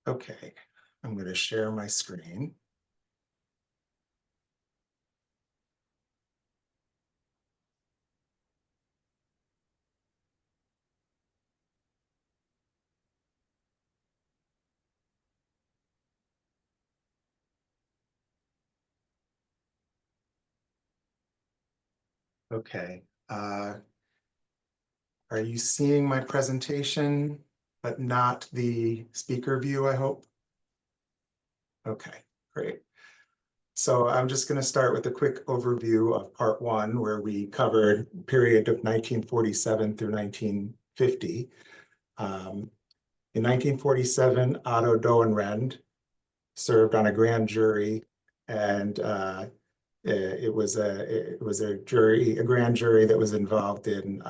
Okay, I'm going to share my screen. Okay, are you seeing my presentation, but not the speaker view, I hope? Okay, great. So I'm just going to start with a quick overview of part one, where we covered the period of 1947 through 1950. In 1947, Otto Doenrend served on a grand jury, and it was a grand jury that was involved in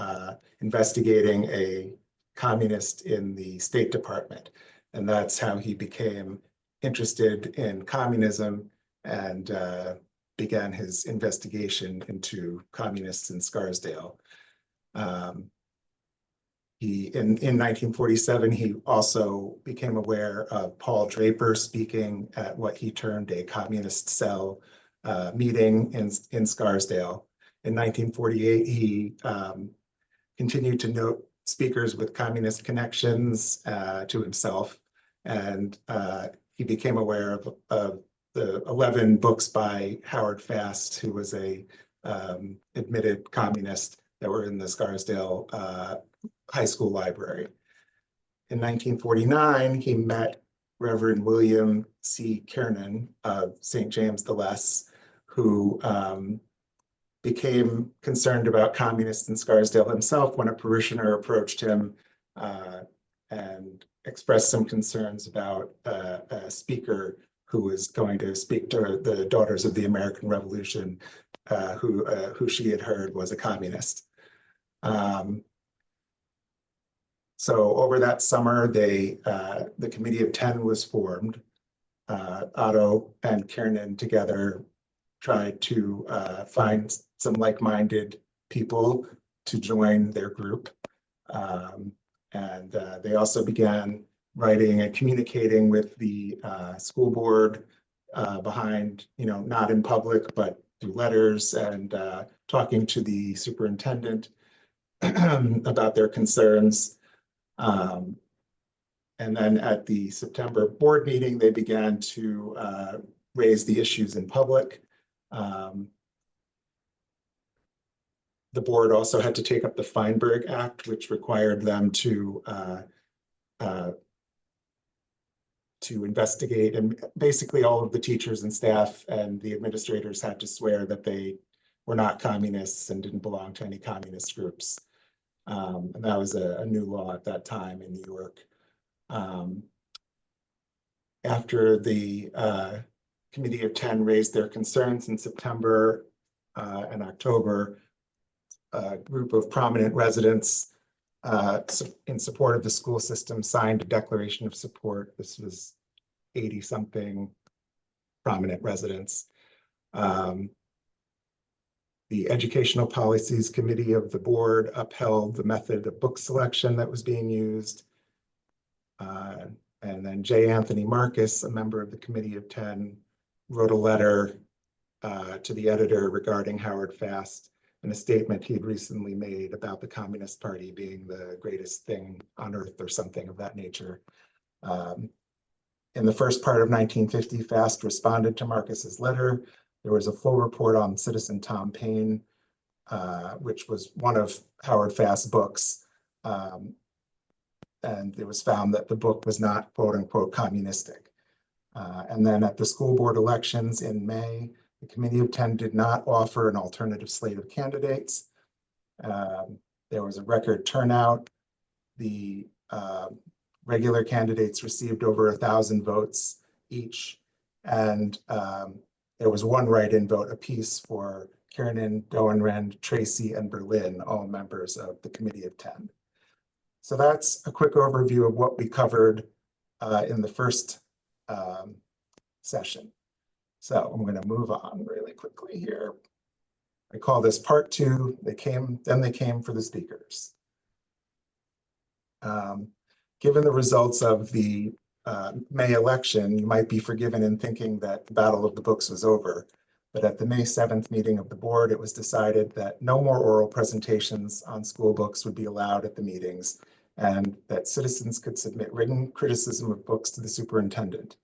investigating a communist in the State Department, and that's how he became interested in communism and began his investigation into communists in Scarsdale. In 1947, he also became aware of Paul Draper speaking at what he termed a communist cell meeting in Scarsdale. In 1948, he continued to note speakers with communist connections to himself, and he became aware of the 11 books by Howard Fast, who was a admitted communist, that were in the Scarsdale high school library. In 1949, he met Reverend William C. Kiernan of St. James the Less, who became concerned about communists in Scarsdale himself when a parishioner approached him and expressed some concerns about a speaker who was going to speak to the Daughters of the American Revolution, who she had heard was a communist. So over that summer, the Committee of 10 was formed. Otto and Kiernan together tried to find some like-minded people to join their group. And they also began writing and communicating with the school board behind, not in public, but through letters, and talking to the superintendent about their concerns. And then at the September board meeting, they began to raise the issues in public. The board also had to take up the Feinberg Act, which required them to investigate, and basically all of the teachers and staff and the administrators had to swear that they were not communists and didn't belong to any communist groups. And that was a new law at that time in New York. After the Committee of 10 raised their concerns in September and October, a group of prominent residents in support of the school system signed a declaration of support. This was 80-something prominent residents. The Educational Policies Committee of the board upheld the method of book selection that was being used. And then J. Anthony Marcus, a member of the Committee of 10, wrote a letter to the editor regarding Howard Fast and a statement he had recently made about the Communist Party being the greatest thing on earth, or something of that nature. In the first part of 1950, Fast responded to Marcus's letter. There was a full report on Citizen Tom Paine, which was one of Howard Fast's books. And it was found that the book was not, quote unquote, communistic. And then at the school board elections in May, the Committee of 10 did not offer an alternative slate of candidates. There was a record turnout. The regular candidates received over 1,000 votes each. And there was one write-in vote apiece for Kiernan, Doenrend, Tracy, and Berlin, all members of the Committee of 10. So that's a quick overview of what we covered in the first session. So I'm going to move on really quickly here. I call this part two. Then they came for the speakers. Given the results of the May election, you might be forgiven in thinking that the Battle of the Books was over. But at the May 7th meeting of the board, it was decided that no more oral presentations on school books would be allowed at the meetings, and that citizens could submit written criticism of books to the superintendent.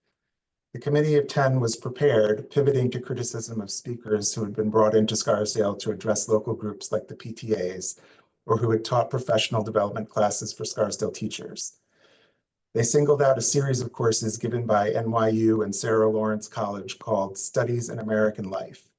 The Committee of 10 was prepared, pivoting to criticism of speakers who had been brought into Scarsdale to address local groups like the PTAs, or who had taught professional development classes for Scarsdale teachers. They singled out a series of courses given by NYU and Sarah Lawrence College called Studies in American Life.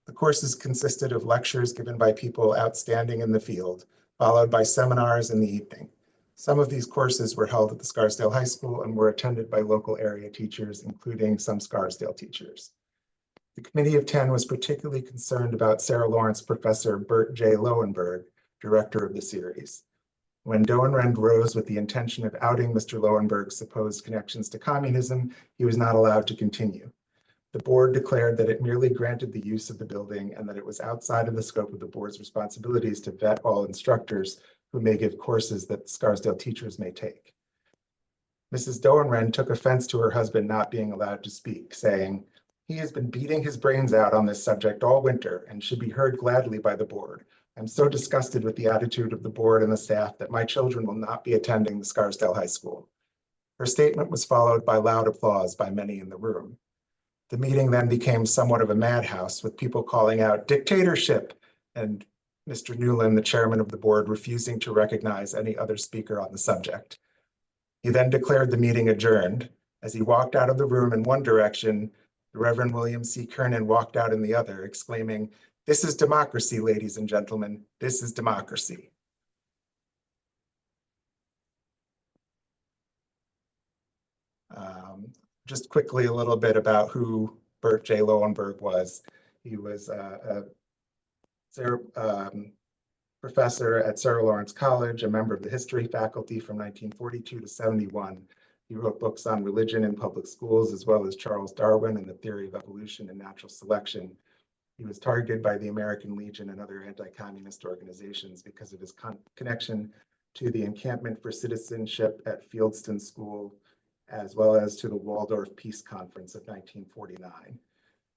The courses consisted of lectures given by people outstanding in the field, followed by seminars in the evening. Some of these courses were held at the Scarsdale High School and were attended by local area teachers, including some Scarsdale teachers. The Committee of 10 was particularly concerned about Sarah Lawrence Professor Bert J. Lowenberg, director of the series. When Doenrend rose with the intention of outing Mr. Lowenberg's supposed connections to communism, he was not allowed to continue. The board declared that it merely granted the use of the building and that it was outside of the scope of the board's responsibilities to vet all instructors who may give courses that Scarsdale teachers may take. Mrs. Doenrend took offense to her husband not being allowed to speak, saying, "He has been beating his brains out on this subject all winter and should be heard gladly by the board. I'm so disgusted with the attitude of the board and the staff that my children will not be attending the Scarsdale High School." Her statement was followed by loud applause by many in the room. The meeting then became somewhat of a madhouse, with people calling out "dictatorship" and Mr. Newland, the chairman of the board, refusing to recognize any other speaker on the subject. He then declared the meeting adjourned. As he walked out of the room in one direction, the Reverend William C. Kernan walked out in the other, exclaiming, "This is democracy, ladies and gentlemen. This is democracy." Just quickly, a little bit about who Bert J. Lowenberg was. He was a professor at Sarah Lawrence College, a member of the history faculty from 1942 to 71. He wrote books on religion in public schools, as well as Charles Darwin and the theory of evolution and natural selection. He was targeted by the American Legion and other anti-communist organizations because of his connection to the Encampment for Citizenship at Fieldston School, as well as to the Waldorf Peace Conference of 1949.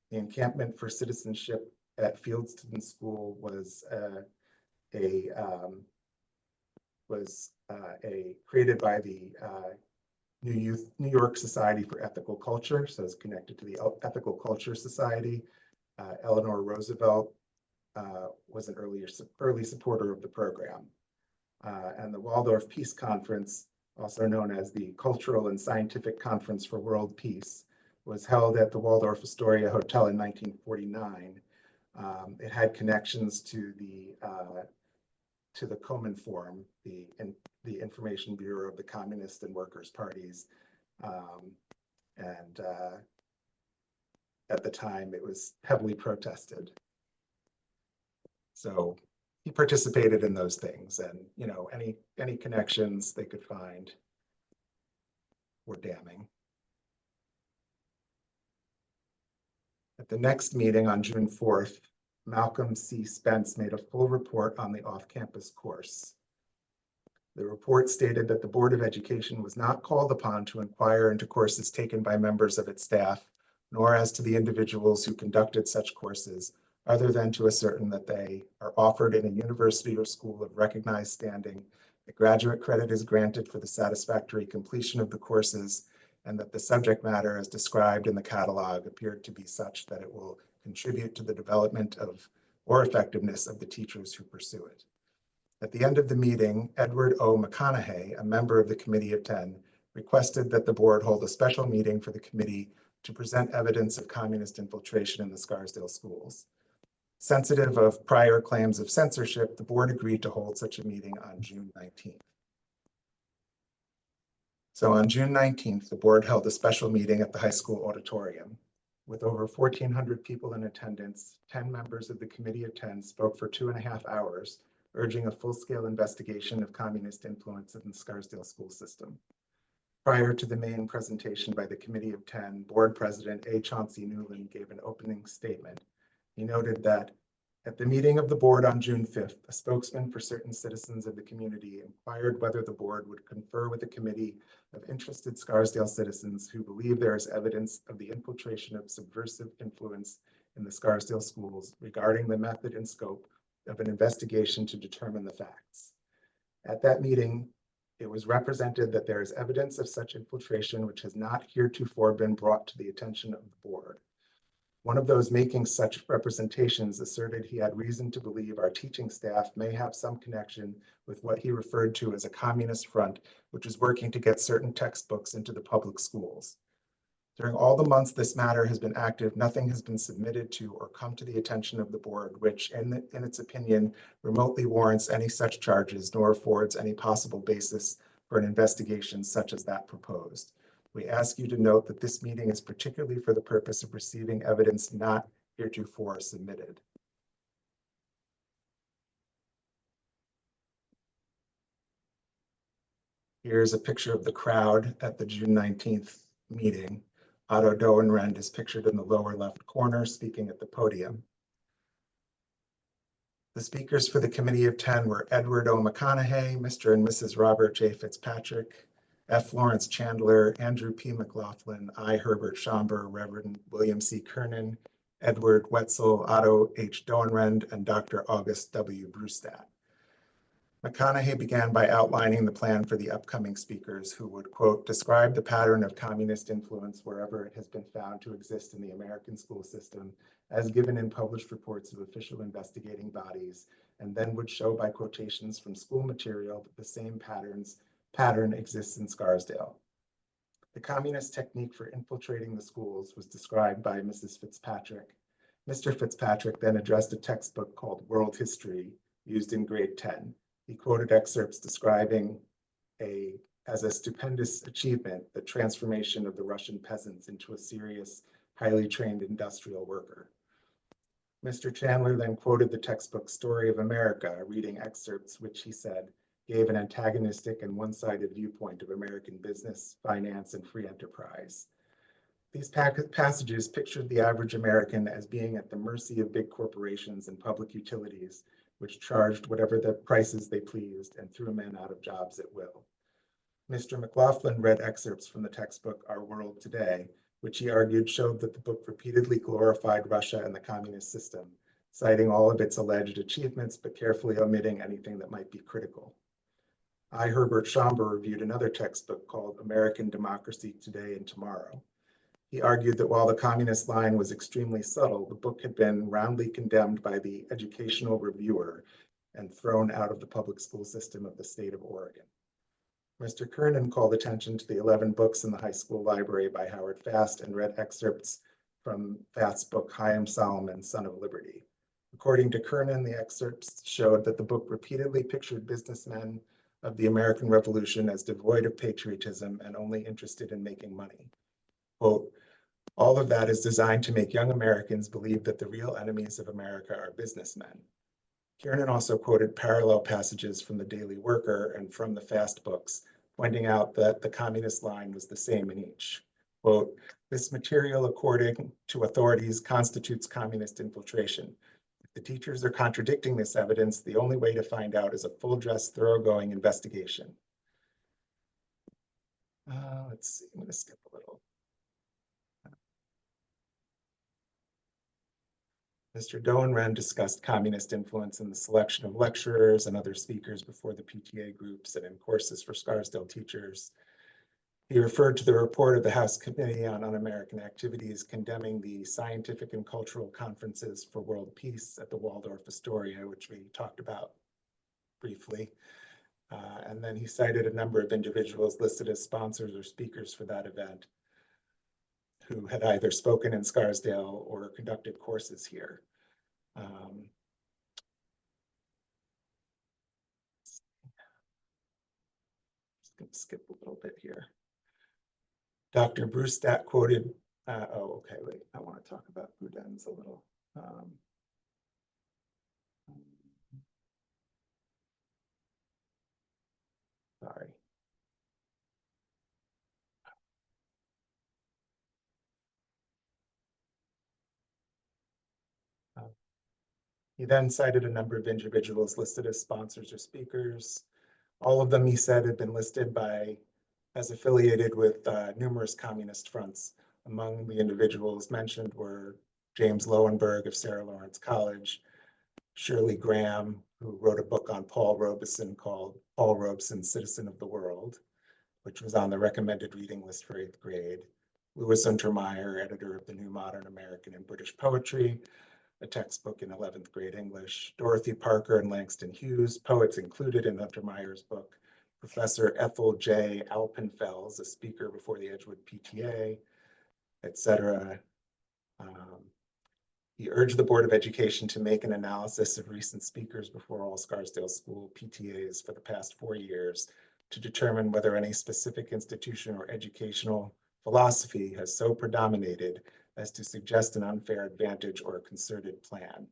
The Encampment for Citizenship at Fieldston School was created by the New York Society for Ethical Culture, so it's connected to the Ethical Culture Society. Eleanor Roosevelt was an early supporter of the program. And the Waldorf Peace Conference, also known as the Cultural and Scientific Conference for World Peace, was held at the Waldorf Astoria Hotel in 1949. It had connections to the Comenforum, the Information Bureau of the Communist and Workers' Parties. And at the time, it was heavily protested. So he participated in those things, and any connections they could find were damning. At the next meeting on June 4th, Malcolm C. Spence made a full report on the off-campus course. The report stated that the Board of Education was not called upon to inquire into courses taken by members of its staff, nor as to the individuals who conducted such courses, other than to ascertain that they are offered in a university or school of recognized standing, that graduate credit is granted for the satisfactory completion of the courses, and that the subject matter as described in the catalog appeared to be such that it will contribute to the development of or effectiveness of the teachers who pursue it. At the end of the meeting, Edward O. McConaughey, a member of the Committee of 10, requested that the board hold a special meeting for the committee to present evidence of communist infiltration in the Scarsdale schools. Sensitive of prior claims of censorship, the board agreed to hold such a meeting on June 19th. So on June 19th, the board held a special meeting at the high school auditorium. With over 1,400 people in attendance, 10 members of the Committee of 10 spoke for 2.5 hours, urging a full-scale investigation of communist influence in the Scarsdale school system. Prior to the main presentation by the Committee of 10, Board President A. Chauncey Newland gave an opening statement. He noted that At the meeting of the board on June 5th, a spokesman for certain citizens of the community inquired whether the board would confer with a committee of interested Scarsdale citizens who believe there is evidence of the infiltration of subversive influence in the Scarsdale schools regarding the method and scope of an investigation to determine the facts. At that meeting, it was represented that there is evidence of such infiltration which has not heretofore been brought to the attention of the board. One of those making such representations asserted he had reason to believe our teaching staff may have some connection with what he referred to as a communist front, which is working to get certain textbooks into the public schools. During all the months this matter has been active, nothing has been submitted to or come to the attention of the board, which in its opinion remotely warrants any such charges, nor affords any possible basis for an investigation such as that proposed. We ask you to note that this meeting is particularly for the purpose of receiving evidence not heretofore submitted. Here's a picture of the crowd at the June 19th meeting. Otto Doenrend is pictured in the lower left corner, speaking at the podium. The speakers for the Committee of 10 were Edward O. McConaughey, Mr. and Mrs. Robert J. Fitzpatrick, F. Lawrence Chandler, Andrew P. McLaughlin, I. Herbert Schomburg, Reverend William C. Kernan, Edward Wetzel, Otto H. Doenrend, and Dr. August W. Brewstat. McConaughey began by outlining the plan for the upcoming speakers who would, quote, describe the pattern of communist influence wherever it has been found to exist in the American school system, as given in published reports of official investigating bodies, and then would show by quotations from school material that the same pattern exists in Scarsdale. The communist technique for infiltrating the schools was described by Mrs. Fitzpatrick. Mr. Fitzpatrick then addressed a textbook called World History, used in grade 10. He quoted excerpts describing as a stupendous achievement, the transformation of the Russian peasants into a serious, highly trained industrial worker. Mr. Chandler then quoted the textbook Story of America, reading excerpts which he said gave an antagonistic and one-sided viewpoint of American business, finance, and free enterprise. These passages pictured the average American as being at the mercy of big corporations and public utilities, which charged whatever the prices they pleased and threw men out of jobs at will. Mr. McLaughlin read excerpts from the textbook Our World Today, which he argued showed that the book repeatedly glorified Russia and the communist system, citing all of its alleged achievements, but carefully omitting anything that might be critical. I. Herbert Schomburg reviewed another textbook called American Democracy Today and Tomorrow. He argued that while the communist line was extremely subtle, the book had been roundly condemned by the educational reviewer and thrown out of the public school system of the state of Oregon. Mr. Kernan called attention to the 11 books in the high school library by Howard Fast and read excerpts from Fast's book Chaim Solomon, Son of Liberty. According to Kernan, the excerpts showed that the book repeatedly pictured businessmen of the American Revolution as devoid of patriotism and only interested in making money. Quote, all of that is designed to make young Americans believe that the real enemies of America are businessmen. Kiernan also quoted parallel passages from the Daily Worker and from the Fast books, pointing out that the communist line was the same in each. Quote, this material, according to authorities, constitutes communist infiltration. If the teachers are contradicting this evidence, the only way to find out is a full-dress, thoroughgoing investigation. Let's see, I'm going to skip a little. Mr. Doenrend discussed communist influence in the selection of lecturers and other speakers before the PTA groups and in courses for Scarsdale teachers. He referred to the report of the House Committee on Un-American Activities condemning the scientific and cultural conferences for world peace at the Waldorf Astoria, which we talked about briefly. And then he cited a number of individuals listed as sponsors or speakers for that event who had either spoken in Scarsdale or conducted courses here. Just going to skip a little bit here. Dr. Brewstat quoted, oh, okay, wait, I want to talk about Boudin's a little. Sorry. He then cited a number of individuals listed as sponsors or speakers. All of them, he said, had been listed as affiliated with numerous communist fronts. Among the individuals mentioned were James Lowenberg of Sarah Lawrence College, Shirley Graham, who wrote a book on Paul Robeson called Paul Robeson, Citizen of the World, which was on the recommended reading list for 8th grade. Louis Untermeyer, editor of the New Modern American and British Poetry, a textbook in 11th grade English. Dorothy Parker and Langston Hughes, poets included in Untermeyer's book. Professor Ethel J. Alpenfels, a speaker before the Edgewood PTA, etc. He urged the Board of Education to make an analysis of recent speakers before all Scarsdale School PTAs for the past 4 years to determine whether any specific institution or educational philosophy has so predominated as to suggest an unfair advantage or a concerted plan.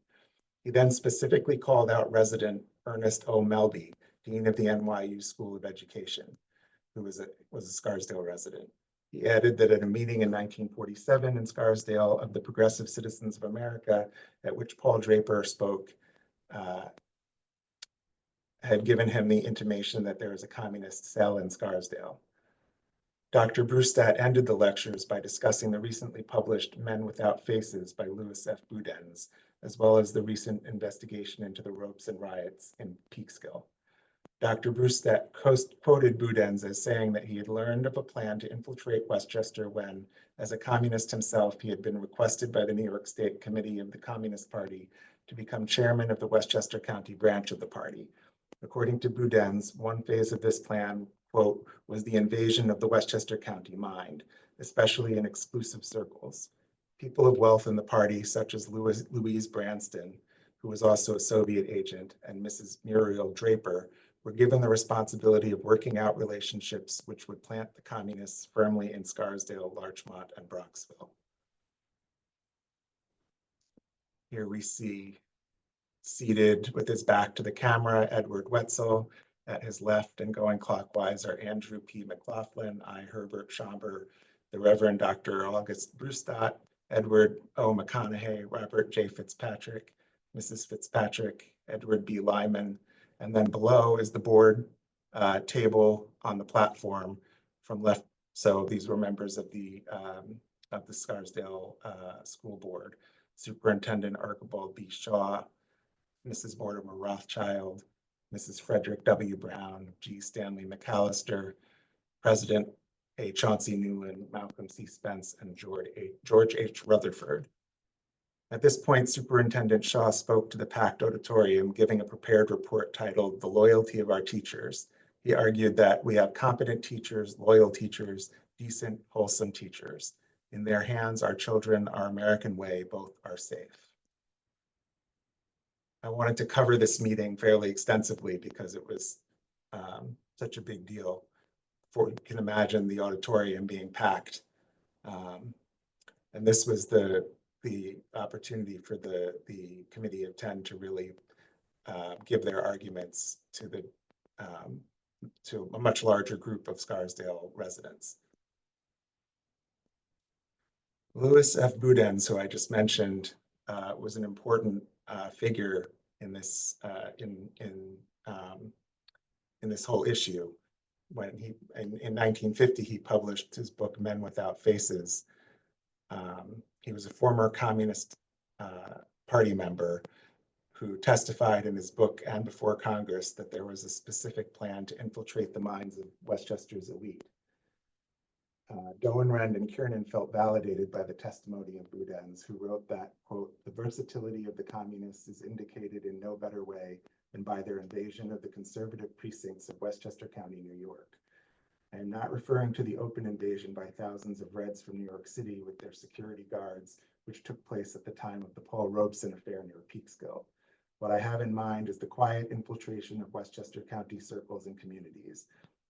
He then specifically called out resident Ernest O. Melby, Dean of the NYU School of Education, who was a Scarsdale resident. He added that at a meeting in 1947 in Scarsdale of the Progressive Citizens of America, at which Paul Draper spoke, had given him the intimation that there was a communist cell in Scarsdale. Dr. Brewstadt ended the lectures by discussing the recently published Men Without Faces by Louis F. Boudens, as well as the recent investigation into the Robeson riots in Peekskill. Dr. Brewstadt quoted Boudens as saying that he had learned of a plan to infiltrate Westchester when, as a communist himself, he had been requested by the New York State Committee of the Communist Party to become chairman of the Westchester County branch of the party. According to Boudens, one phase of this plan, quote, was the invasion of the Westchester County mind, especially in exclusive circles. People of wealth in the party, such as Louise Branston, who was also a Soviet agent, and Mrs. Muriel Draper, were given the responsibility of working out relationships which would plant the communists firmly in Scarsdale, Larchmont, and Broxville. Here we see, seated with his back to the camera, Edward Wetzel. At his left and going clockwise are Andrew P. McLaughlin, I. Herbert Schomburg, the Reverend Dr. August Brewstadt, Edward O. McConaughey, Robert J. Fitzpatrick, Mrs. Fitzpatrick, Edward B. Lyman, and then below is the board table on the platform from left. So these were members of the Scarsdale School Board. Superintendent Archibald B. Shaw, Mrs. Mortimer Rothschild, Mrs. Frederick W. Brown, G. Stanley McAllister, President A. Chauncey Newland, Malcolm C. Spence, and George H. Rutherford. At this point, Superintendent Shaw spoke to the packed auditorium, giving a prepared report titled "The Loyalty of Our Teachers." He argued that we have competent teachers, loyal teachers, decent, wholesome teachers. In their hands, our children, our American way, both are safe. I wanted to cover this meeting fairly extensively because it was such a big deal. You can imagine the auditorium being packed. And this was the opportunity for the Committee of 10 to really give their arguments to a much larger group of Scarsdale residents. Louis F. Boudens, who I just mentioned, was an important figure in this in this whole issue. When in 1950 he published his book Men Without Faces. He was a former Communist Party member who testified in his book and before Congress that there was a specific plan to infiltrate the minds of Westchester's elite. Doenrand and Kiernan felt validated by the testimony of Boudens, who wrote that, quote, "The versatility of the communists is indicated in no better way than by their invasion of the conservative precincts of Westchester County, New York. I am not referring to the open invasion by thousands of Reds from New York City with their security guards, which took place at the time of the Paul Robeson affair near Peekskill. What I have in mind is the quiet infiltration of Westchester County circles and communities,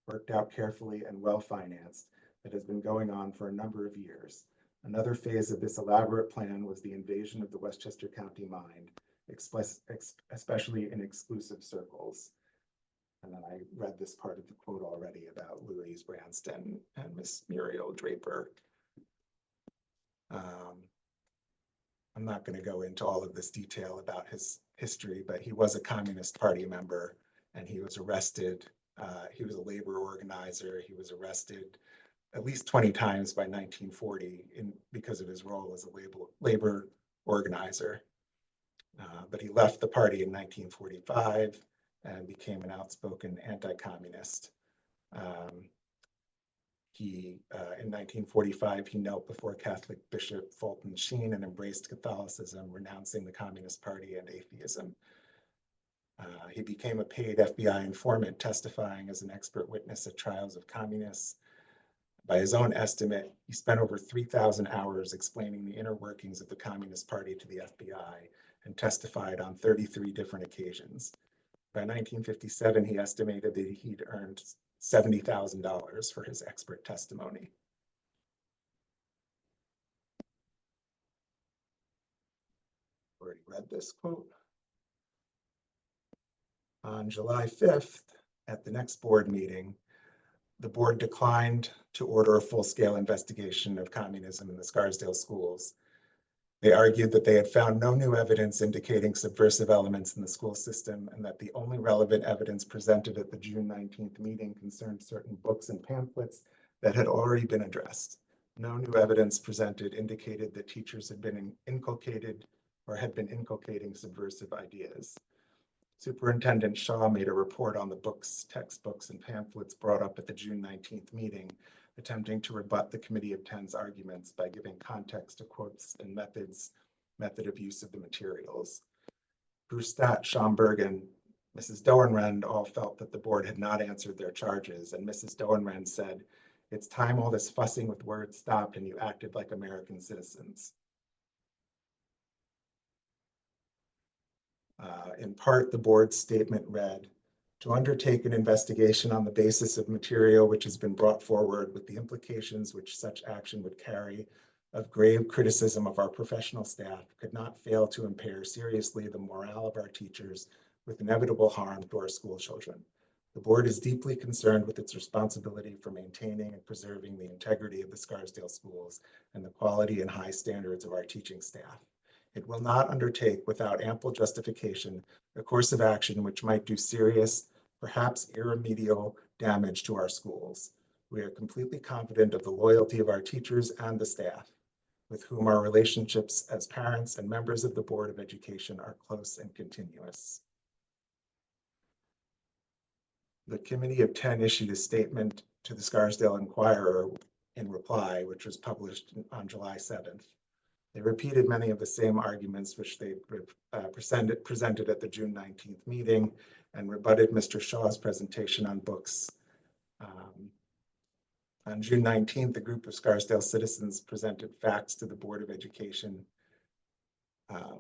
worked out carefully and well-financed, that has been going on for a number of years. Another phase of this elaborate plan was the invasion of the Westchester County mind, especially in exclusive circles." And then I read this part of the quote already about Louise Branston and Miss Muriel Draper. I'm not going to go into all of this detail about his history, but he was a Communist Party member and he was arrested. He was a labor organizer. He was arrested at least 20 times by 1940 because of his role as a labor organizer. But he left the party in 1945 and became an outspoken anti-communist. In 1945, he knelt before Catholic Bishop Fulton Sheen and embraced Catholicism, renouncing the Communist Party and atheism. He became a paid FBI informant, testifying as an expert witness at trials of communists. By his own estimate, he spent over 3,000 hours explaining the inner workings of the Communist Party to the FBI and testified on 33 different occasions. By 1957, he estimated that he'd earned $70,000 for his expert testimony. Already read this quote. On July 5th, at the next board meeting, the board declined to order a full-scale investigation of communism in the Scarsdale schools. They argued that they had found no new evidence indicating subversive elements in the school system and that the only relevant evidence presented at the June 19th meeting concerned certain books and pamphlets that had already been addressed. No new evidence presented indicated that teachers had been inculcated or had been inculcating subversive ideas. Superintendent Shaw made a report on the books, textbooks, and pamphlets brought up at the June 19th meeting, attempting to rebut the Committee of Ten's arguments by giving context to quotes and method of use of the materials. Brustat, Schomburg, and Mrs. Doenrand all felt that the board had not answered their charges, and Mrs. Doenrand said, "It's time all this fussing with words stopped and you acted like American citizens." In part, the board's statement read, "To undertake an investigation on the basis of material which has been brought forward with the implications which such action would carry of grave criticism of our professional staff could not fail to impair seriously the morale of our teachers with inevitable harm to our school children. The board is deeply concerned with its responsibility for maintaining and preserving the integrity of the Scarsdale schools and the quality and high standards of our teaching staff. It will not undertake without ample justification a course of action which might do serious, perhaps irremediable damage to our schools. We are completely confident of the loyalty of our teachers and the staff, with whom our relationships as parents and members of the Board of Education are close and continuous." The Committee of 10 issued a statement to the Scarsdale Inquirer in reply, which was published on July 7th. They repeated many of the same arguments which they presented at the June 19th meeting and rebutted Mr. Shaw's presentation on books. On June 19th, a group of Scarsdale citizens presented facts to the Board of Education.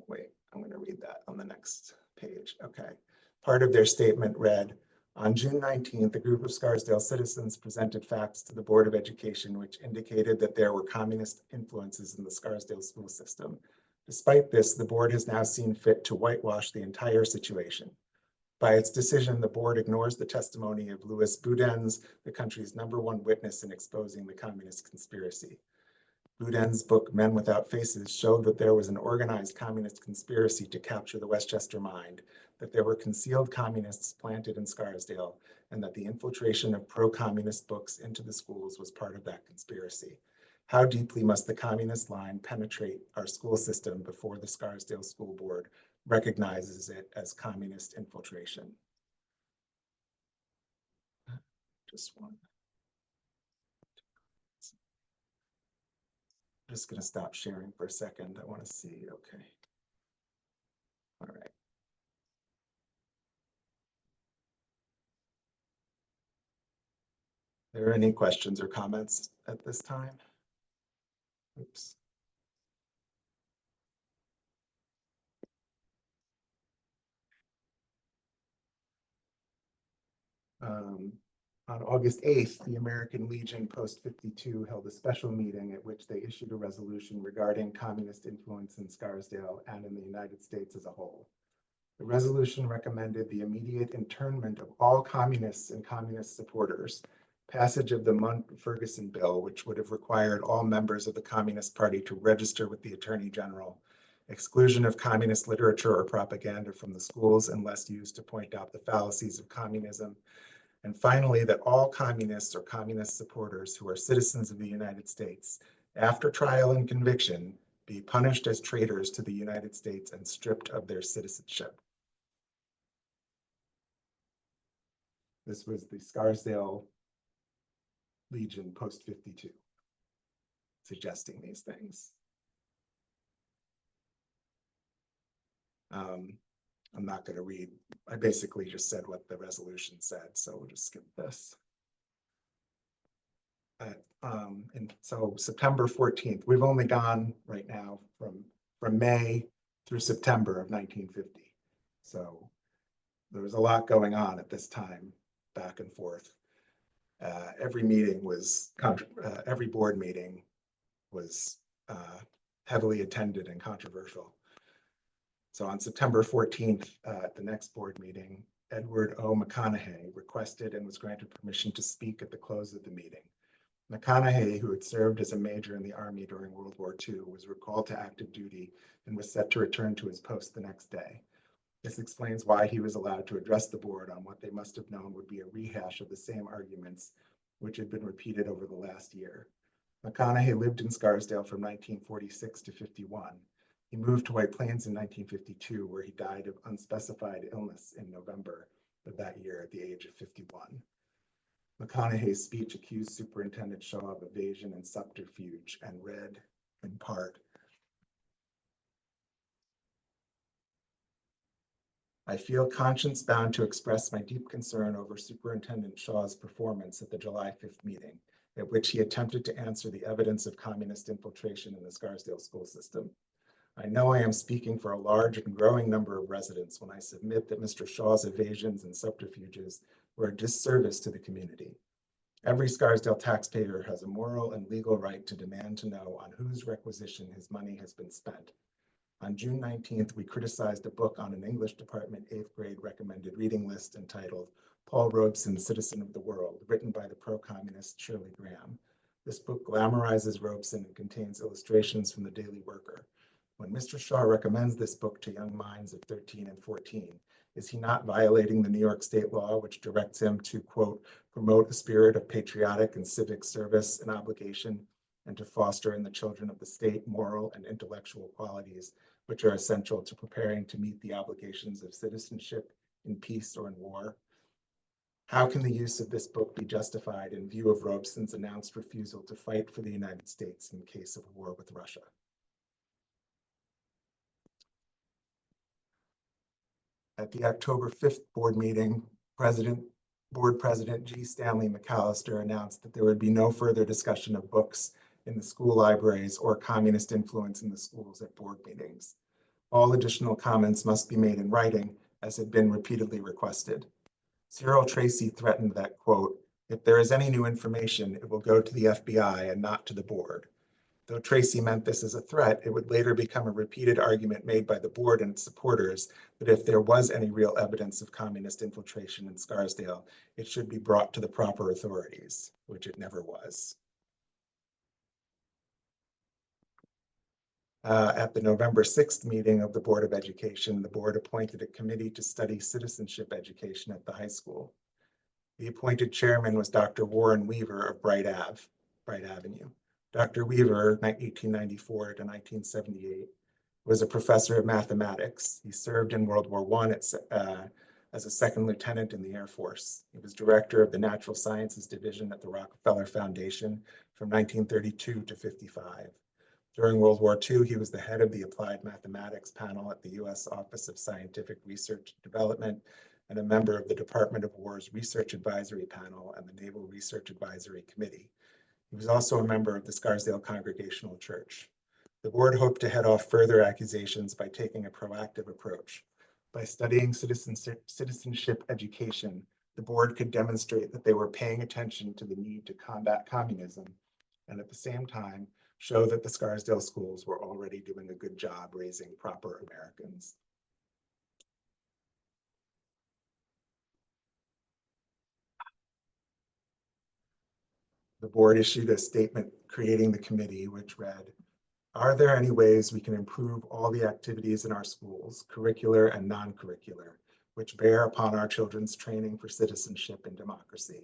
Wait, I'm going to read that on the next page. Okay. Part of their statement read, "On June 19th, a group of Scarsdale citizens presented facts to the Board of Education which indicated that there were communist influences in the Scarsdale school system. Despite this, the board has now seen fit to whitewash the entire situation. By its decision, the board ignores the testimony of Louis Boudin's, the country's #1 witness in exposing the communist conspiracy. Boudin's book, Men Without Faces, showed that there was an organized communist conspiracy to capture the Westchester mind, that there were concealed communists planted in Scarsdale, and that the infiltration of pro-communist books into the schools was part of that conspiracy. How deeply must the communist line penetrate our school system before the Scarsdale School Board recognizes it as communist infiltration?" Just one. I'm just going to stop sharing for a second. I want to see. Okay. All right. Are there any questions or comments at this time? Oops. On August 8th, the American Legion Post 52 held a special meeting at which they issued a resolution regarding communist influence in Scarsdale and in the United States as a whole. The resolution recommended the immediate internment of all communists and communist supporters, passage of the Munt-Ferguson bill, which would have required all members of the Communist Party to register with the Attorney General, exclusion of communist literature or propaganda from the schools unless used to point out the fallacies of communism, and finally, that all communists or communist supporters who are citizens of the United States, after trial and conviction, be punished as traitors to the United States and stripped of their citizenship. This was the Scarsdale Legion post 52, suggesting these things. I'm not going to read. I basically just said what the resolution said, so we'll just skip this. And so September 14th, we've only gone right now from May through September of 1950. So there was a lot going on at this time, back and forth. Every meeting was, every board meeting was heavily attended and controversial. So on September 14th, at the next board meeting, Edward O. McConaughey requested and was granted permission to speak at the close of the meeting. McConaughey, who had served as a major in the Army during World War II, was recalled to active duty and was set to return to his post the next day. This explains why he was allowed to address the board on what they must have known would be a rehash of the same arguments which had been repeated over the last year. McConaughey lived in Scarsdale from 1946 to 51. He moved to White Plains in 1952, where he died of unspecified illness in November of that year at the age of 51. McConaughey's speech accused Superintendent Shaw of evasion and subterfuge and read, in part, "I feel conscience bound to express my deep concern over Superintendent Shaw's performance at the July 5th meeting, at which he attempted to answer the evidence of communist infiltration in the Scarsdale school system. I know I am speaking for a large and growing number of residents when I submit that Mr. Shaw's evasions and subterfuges were a disservice to the community. Every Scarsdale taxpayer has a moral and legal right to demand to know on whose requisition his money has been spent. On June 19th, we criticized a book on an English department 8th grade recommended reading list entitled Paul Robeson, Citizen of the World, written by the pro-communist Shirley Graham. This book glamorizes Robeson and contains illustrations from the Daily Worker. When Mr. Shaw recommends this book to young minds of 13 and 14, is he not violating the New York state law, which directs him to, quote, promote a spirit of patriotic and civic service and obligation, and to foster in the children of the state moral and intellectual qualities, which are essential to preparing to meet the obligations of citizenship in peace or in war? How can the use of this book be justified in view of Robeson's announced refusal to fight for the United States in case of war with Russia? At the October 5th board meeting, Board President G. Stanley McAllister announced that there would be no further discussion of books in the school libraries or communist influence in the schools at board meetings. All additional comments must be made in writing, as had been repeatedly requested. Cyril Tracy threatened that, quote, if there is any new information, it will go to the FBI and not to the board. Though Tracy meant this as a threat, it would later become a repeated argument made by the board and its supporters that if there was any real evidence of communist infiltration in Scarsdale, it should be brought to the proper authorities, which it never was. At the November 6th meeting of the Board of Education, the board appointed a committee to study citizenship education at the high school. The appointed chairman was Dr. Warren Weaver of Bright Avenue. Dr. Weaver, 1894 to 1978, was a professor of mathematics. He served in World War I as a second lieutenant in the Air Force. He was director of the Natural Sciences Division at the Rockefeller Foundation from 1932 to 55. During World War II, he was the head of the Applied Mathematics panel at the U.S. Office of Scientific Research and Development and a member of the Department of War's Research Advisory Panel and the Naval Research Advisory Committee. He was also a member of the Scarsdale Congregational Church. The board hoped to head off further accusations by taking a proactive approach. By studying citizenship education, the board could demonstrate that they were paying attention to the need to combat communism and at the same time show that the Scarsdale schools were already doing a good job raising proper Americans. The board issued a statement creating the committee, which read, Are there any ways we can improve all the activities in our schools, curricular and non-curricular, which bear upon our children's training for citizenship and democracy?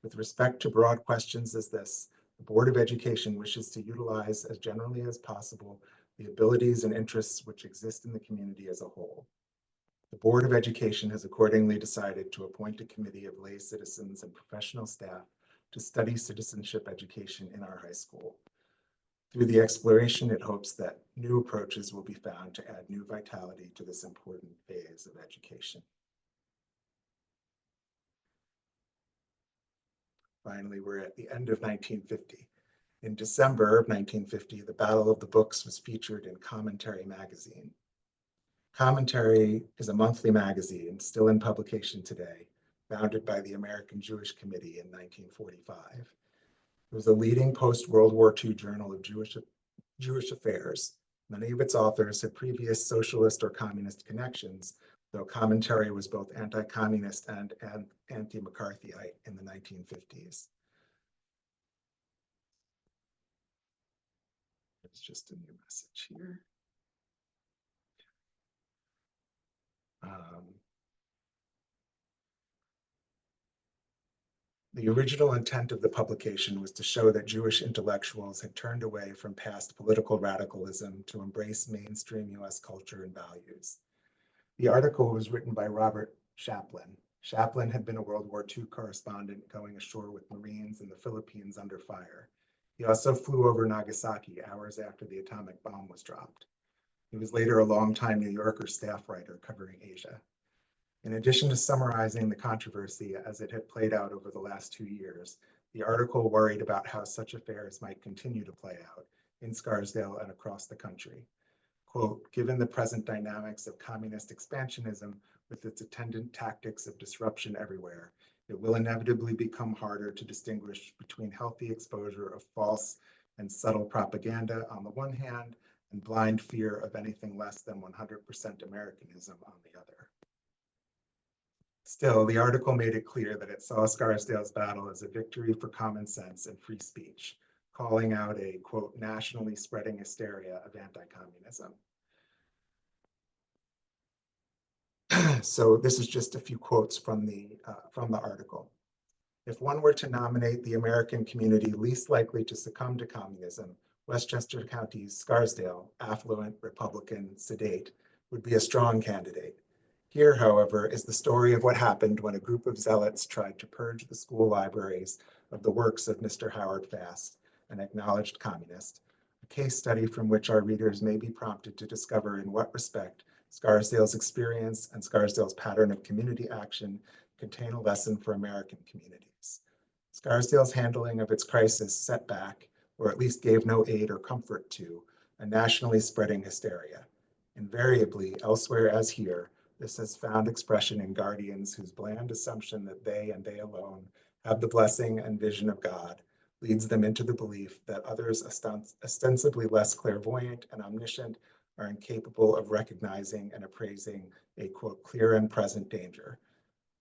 With respect to broad questions as this, the Board of Education wishes to utilize as generally as possible the abilities and interests which exist in the community as a whole. The Board of Education has accordingly decided to appoint a committee of lay citizens and professional staff to study citizenship education in our high school. Through the exploration, it hopes that new approaches will be found to add new vitality to this important phase of education. Finally, we're at the end of 1950. In December of 1950, the Battle of the Books was featured in Commentary magazine. Commentary is a monthly magazine still in publication today, founded by the American Jewish Committee in 1945. It was a leading post-World War II journal of Jewish affairs. Many of its authors had previous socialist or communist connections, though Commentary was both anti-communist and anti-McCarthyite in the 1950s. It's just a new message here. The original intent of the publication was to show that Jewish intellectuals had turned away from past political radicalism to embrace mainstream US culture and values. The article was written by Robert Chaplin. Chaplin had been a World War II correspondent going ashore with Marines in the Philippines under fire. He also flew over Nagasaki hours after the atomic bomb was dropped. He was later a longtime New Yorker staff writer covering Asia. In addition to summarizing the controversy as it had played out over the last 2 years, the article worried about how such affairs might continue to play out in Scarsdale and across the country. Quote, given the present dynamics of communist expansionism with its attendant tactics of disruption everywhere, it will inevitably become harder to distinguish between healthy exposure of false and subtle propaganda on the one hand and blind fear of anything less than 100% Americanism on the other. Still, the article made it clear that it saw Scarsdale's battle as a victory for common sense and free speech, calling out a, quote, nationally spreading hysteria of anti-communism. So this is just a few quotes from the article. If one were to nominate the American community least likely to succumb to communism, Westchester County's Scarsdale, affluent, Republican, sedate, would be a strong candidate. Here, however, is the story of what happened when a group of zealots tried to purge the school libraries of the works of Mr. Howard Fast, an acknowledged communist, a case study from which our readers may be prompted to discover in what respect Scarsdale's experience and Scarsdale's pattern of community action contain a lesson for American communities. Scarsdale's handling of its crisis set back, or at least gave no aid or comfort to, a nationally spreading hysteria. Invariably, elsewhere as here, this has found expression in guardians whose bland assumption that they and they alone have the blessing and vision of God leads them into the belief that others ostensibly less clairvoyant and omniscient are incapable of recognizing and appraising a, quote, clear and present danger.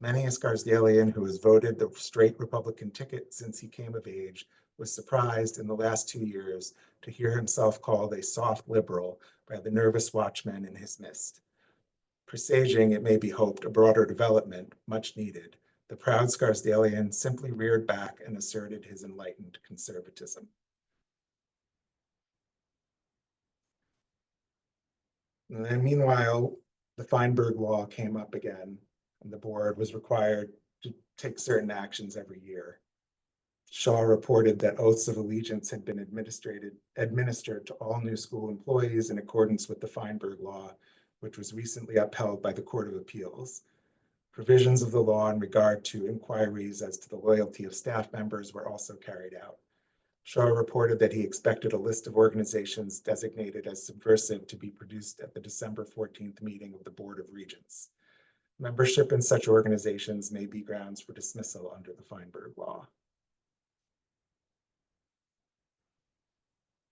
Many a Scarsdalian who has voted the straight Republican ticket since he came of age was surprised in the last 2 years to hear himself called a soft liberal by the nervous watchmen in his midst. Presaging, it may be hoped, a broader development, much needed, the proud Scarsdalian simply reared back and asserted his enlightened conservatism. And then meanwhile, the Feinberg Law came up again, and the board was required to take certain actions every year. Shaw reported that oaths of allegiance had been administered to all new school employees in accordance with the Feinberg Law, which was recently upheld by the Court of Appeals. Provisions of the law in regard to inquiries as to the loyalty of staff members were also carried out. Shaw reported that he expected a list of organizations designated as subversive to be produced at the December 14th meeting of the Board of Regents. Membership in such organizations may be grounds for dismissal under the Feinberg Law.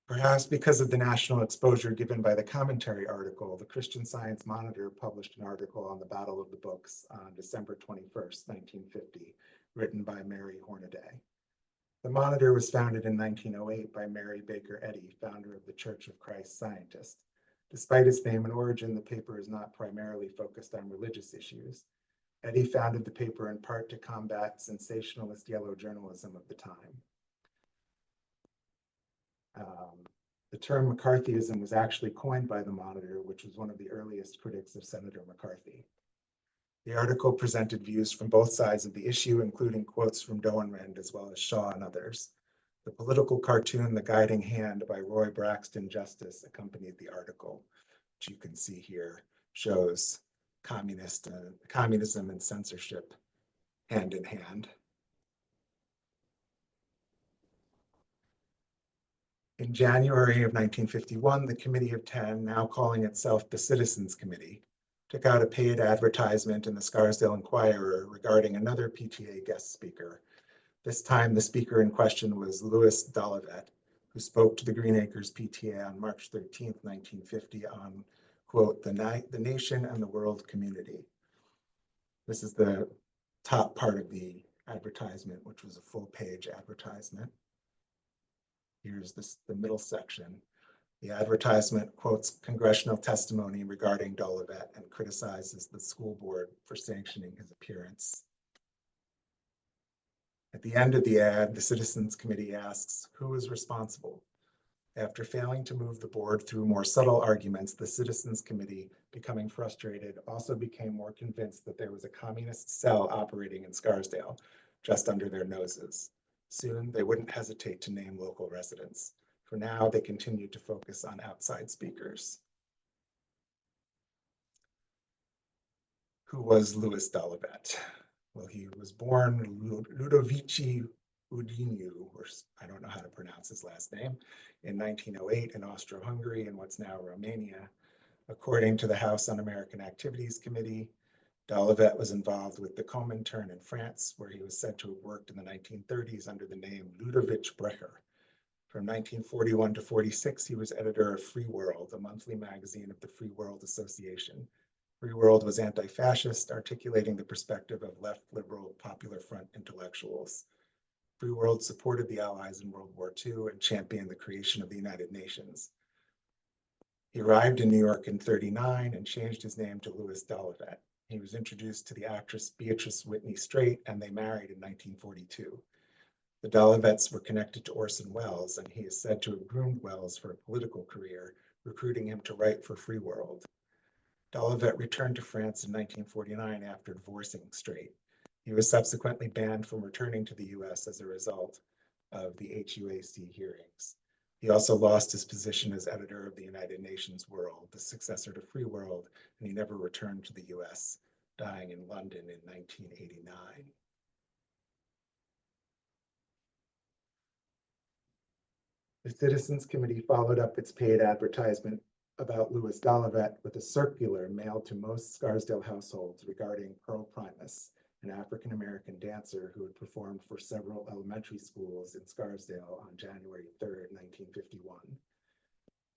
Perhaps because of the national exposure given by the commentary article, the Christian Science Monitor published an article on the Battle of the Books on December 21st, 1950, written by Mary Hornaday. The Monitor was founded in 1908 by Mary Baker Eddy, founder of the Church of Christ Scientist. Despite its name and origin, the paper is not primarily focused on religious issues. Eddy founded the paper in part to combat sensationalist yellow journalism of the time. The term McCarthyism was actually coined by the Monitor, which was one of the earliest critics of Senator McCarthy. The article presented views from both sides of the issue, including quotes from Doenrand as well as Shaw and others. The political cartoon, The Guiding Hand by Roy Braxton Justice, accompanied the article, which you can see here, shows communism and censorship hand in hand. In January of 1951, the Committee of 10, now calling itself the Citizens Committee, took out a paid advertisement in the Scarsdale Inquirer regarding another PTA guest speaker. This time, the speaker in question was Louis Dolivet, who spoke to the Green Acres PTA on March 13, 1950 on, quote, the nation and the world community. This is the top part of the advertisement, which was a full-page advertisement. Here's the middle section. The advertisement quotes congressional testimony regarding Dolivet and criticizes the school board for sanctioning his appearance. At the end of the ad, the Citizens Committee asks, who is responsible? After failing to move the board through more subtle arguments, the Citizens Committee, becoming frustrated, also became more convinced that there was a communist cell operating in Scarsdale, just under their noses. Soon, they wouldn't hesitate to name local residents. For now, they continued to focus on outside speakers. Who was Louis Dolivet? Well, he was born Ludovici Udiniu, or I don't know how to pronounce his last name, in 1908 in Austro-Hungary in what's now Romania. According to the House Un-American Activities Committee, Dolivet was involved with the Comintern in France, where he was said to have worked in the 1930s under the name Ludovic Brecher. From 1941 to 46, he was editor of Free World, a monthly magazine of the Free World Association. Free World was anti-fascist, articulating the perspective of left liberal Popular Front intellectuals. Free World supported the Allies in World War II and championed the creation of the United Nations. He arrived in New York in 1939 and changed his name to Louis Dolivet. He was introduced to the actress Beatrice Whitney Straight, and they married in 1942. The Dolivets were connected to Orson Welles, and he is said to have groomed Welles for a political career, recruiting him to write for Free World. Dolivet returned to France in 1949 after divorcing Straight. He was subsequently banned from returning to the US as a result of the HUAC hearings. He also lost his position as editor of the United Nations World, the successor to Free World, and he never returned to the US, dying in London in 1989. The Citizens Committee followed up its paid advertisement about Louis Dolivet with a circular mailed to most Scarsdale households regarding Pearl Primus, an African-American dancer who had performed for several elementary schools in Scarsdale on January 3rd, 1951.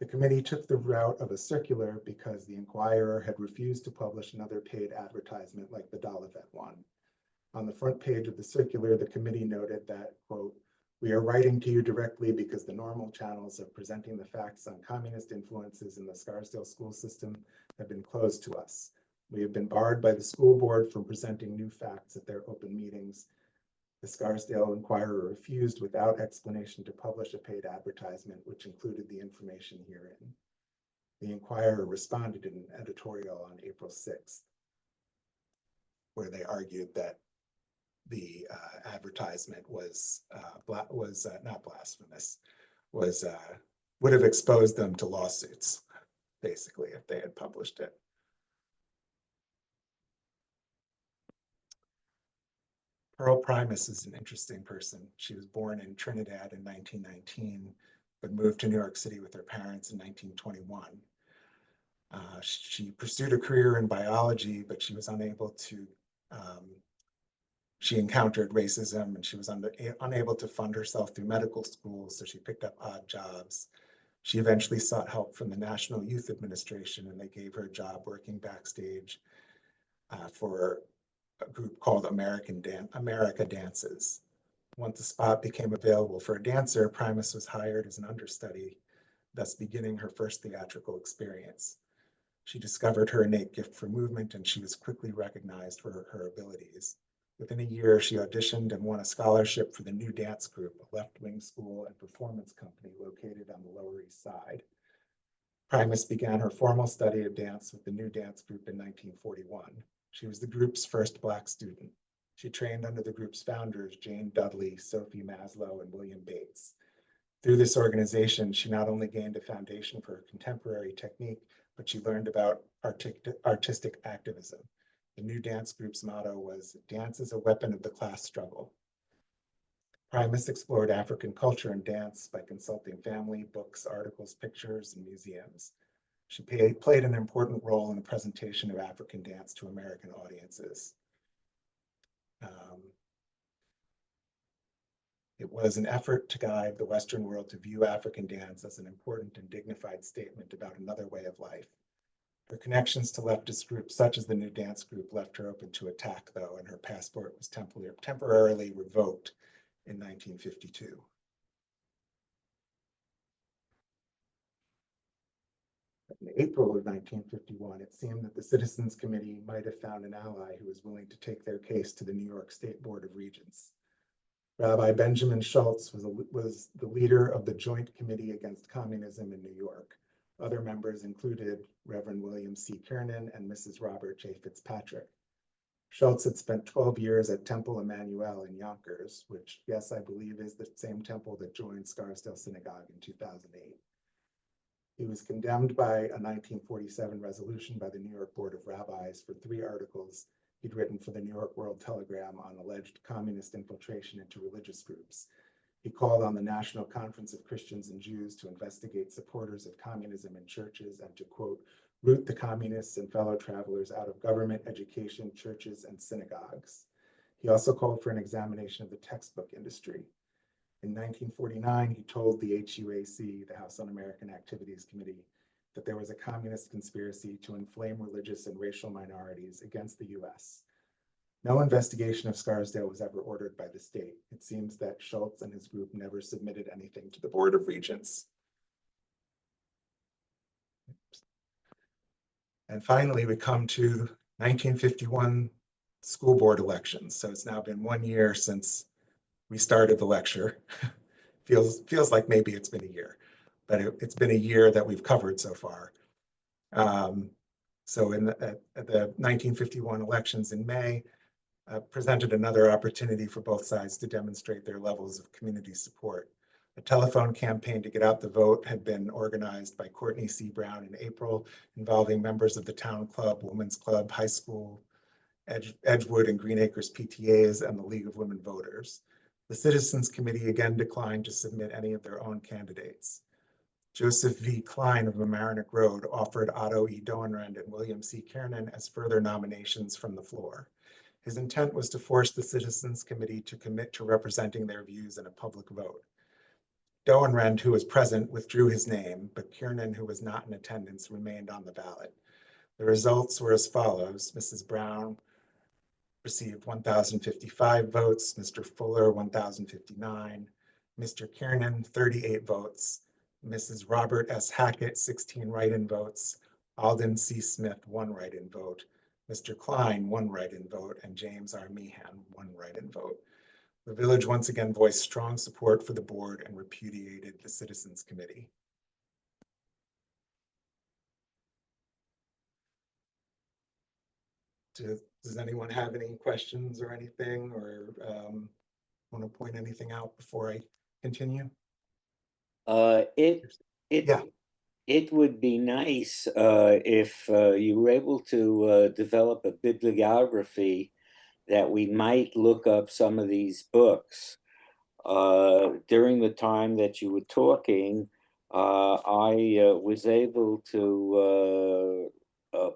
The committee took the route of a circular because the Inquirer had refused to publish another paid advertisement like the Dolivet one. On the front page of the circular, the committee noted that, quote, we are writing to you directly because the normal channels of presenting the facts on communist influences in the Scarsdale school system have been closed to us. We have been barred by the school board from presenting new facts at their open meetings. The Scarsdale Inquirer refused without explanation to publish a paid advertisement, which included the information herein. The Inquirer responded in an editorial on April 6th, where they argued that the advertisement was not blasphemous, would have exposed them to lawsuits, basically, if they had published it. Pearl Primus is an interesting person. She was born in Trinidad in 1919, but moved to New York City with her parents in 1921. She pursued a career in biology, but she was unable to, she encountered racism and she was unable to fund herself through medical school, so she picked up odd jobs. She eventually sought help from the National Youth Administration, and they gave her a job working backstage for a group called America Dances. Once a spot became available for a dancer, Primus was hired as an understudy, thus beginning her first theatrical experience. She discovered her innate gift for movement, and she was quickly recognized for her abilities. Within a year, she auditioned and won a scholarship for the New Dance Group, a left-wing school and performance company located on the Lower East Side. Primus began her formal study of dance with the New Dance Group in 1941. She was the group's first Black student. She trained under the group's founders, Jane Dudley, Sophie Maslow, and William Bates. Through this organization, she not only gained a foundation for her contemporary technique, but she learned about artistic activism. The New Dance Group's motto was, "Dance is a weapon of the class struggle." Primus explored African culture and dance by consulting family, books, articles, pictures, and museums. She played an important role in the presentation of African dance to American audiences. It was an effort to guide the Western world to view African dance as an important and dignified statement about another way of life. Her connections to leftist groups such as the New Dance Group left her open to attack, though, and her passport was temporarily revoked in 1952. In April of 1951, it seemed that the Citizens Committee might have found an ally who was willing to take their case to the New York State Board of Regents. Rabbi Benjamin Schultz was the leader of the Joint Committee Against Communism in New York. Other members included Reverend William C. Kiernan and Mrs. Robert J. Fitzpatrick. Schultz had spent 12 years at Temple Emmanuel in Yonkers, which, yes, I believe is the same temple that joined Scarsdale Synagogue in 2008. He was condemned by a 1947 resolution by the New York Board of Rabbis for 3 articles he'd written for the New York World Telegram on alleged communist infiltration into religious groups. He called on the National Conference of Christians and Jews to investigate supporters of communism in churches and to, quote, root the communists and fellow travelers out of government, education, churches, and synagogues. He also called for an examination of the textbook industry. In 1949, he told the HUAC, the House Un-American Activities Committee, that there was a communist conspiracy to inflame religious and racial minorities against the US. No investigation of Scarsdale was ever ordered by the state. It seems that Schultz and his group never submitted anything to the Board of Regents. And finally, we come to 1951 school board elections. So it's now been 1 year since we started the lecture. feels like maybe it's been a year, but it's been a year that we've covered so far. So at the 1951 elections in May, presented another opportunity for both sides to demonstrate their levels of community support. A telephone campaign to get out the vote had been organized by Courtney C. Brown in April, involving members of the Town Club, Women's Club, High School, Edgewood and Green Acres PTAs, and the League of Women Voters. The Citizens Committee again declined to submit any of their own candidates. Joseph V. Klein of Mamaroneck Road offered Otto E. Doenrand and William C. Kiernan as further nominations from the floor. His intent was to force the Citizens Committee to commit to representing their views in a public vote. Doenrand, who was present, withdrew his name, but Kiernan, who was not in attendance, remained on the ballot. The results were as follows. Mrs. Brown received 1,055 votes, Mr. Fuller 1,059, Mr. Kiernan 38 votes, Mrs. Robert S. Hackett 16 write-in votes, Alden C. Smith 1 write-in vote, Mr. Klein 1 write-in vote, and James R. Meehan 1 write-in vote. The village once again voiced strong support for the board and repudiated the Citizens Committee. Does anyone have any questions or anything, or want to point anything out before I continue? It Yeah. It would be nice if you were able to develop a bibliography that we might look up some of these books. During the time that you were talking, I was able to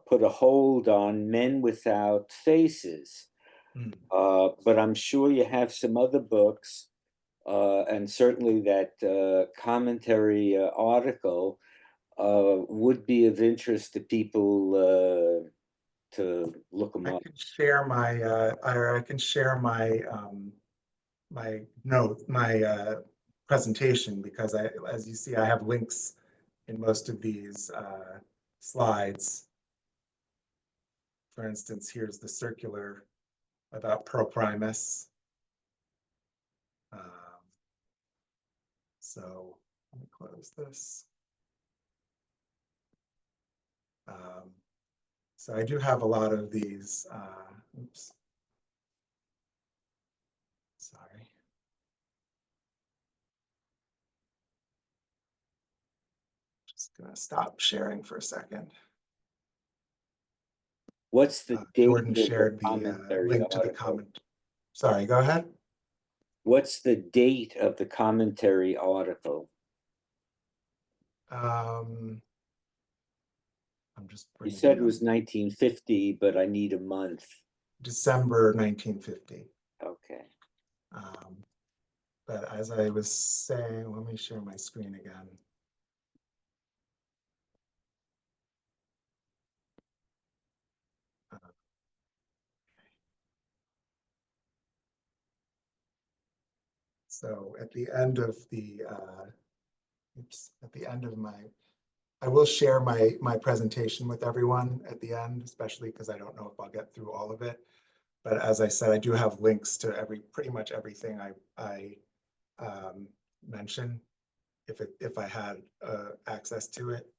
put a hold on Men Without Faces. But I'm sure you have some other books, and certainly that commentary article would be of interest to people to look them up. I can share my presentation, because as you see, I have links in most of these slides. For instance, here's the circular about Pearl Primus. So let me close this. So I do have a lot of these, oops, sorry. Just gonna stop sharing for a second. What's the date Jordan of the shared the commentary link to the article? comment. Sorry, go ahead. What's the date of the commentary article? I'm just You bringing said it it was up. 1950, but I need a month. December 1950. Okay. But as I was saying, let me share my screen again. So at the end of the, at the end of I will share my presentation with everyone at the end, especially because I don't know if I'll get through all of it. But as I said, I do have links to pretty much everything I mentioned. If I had access to it,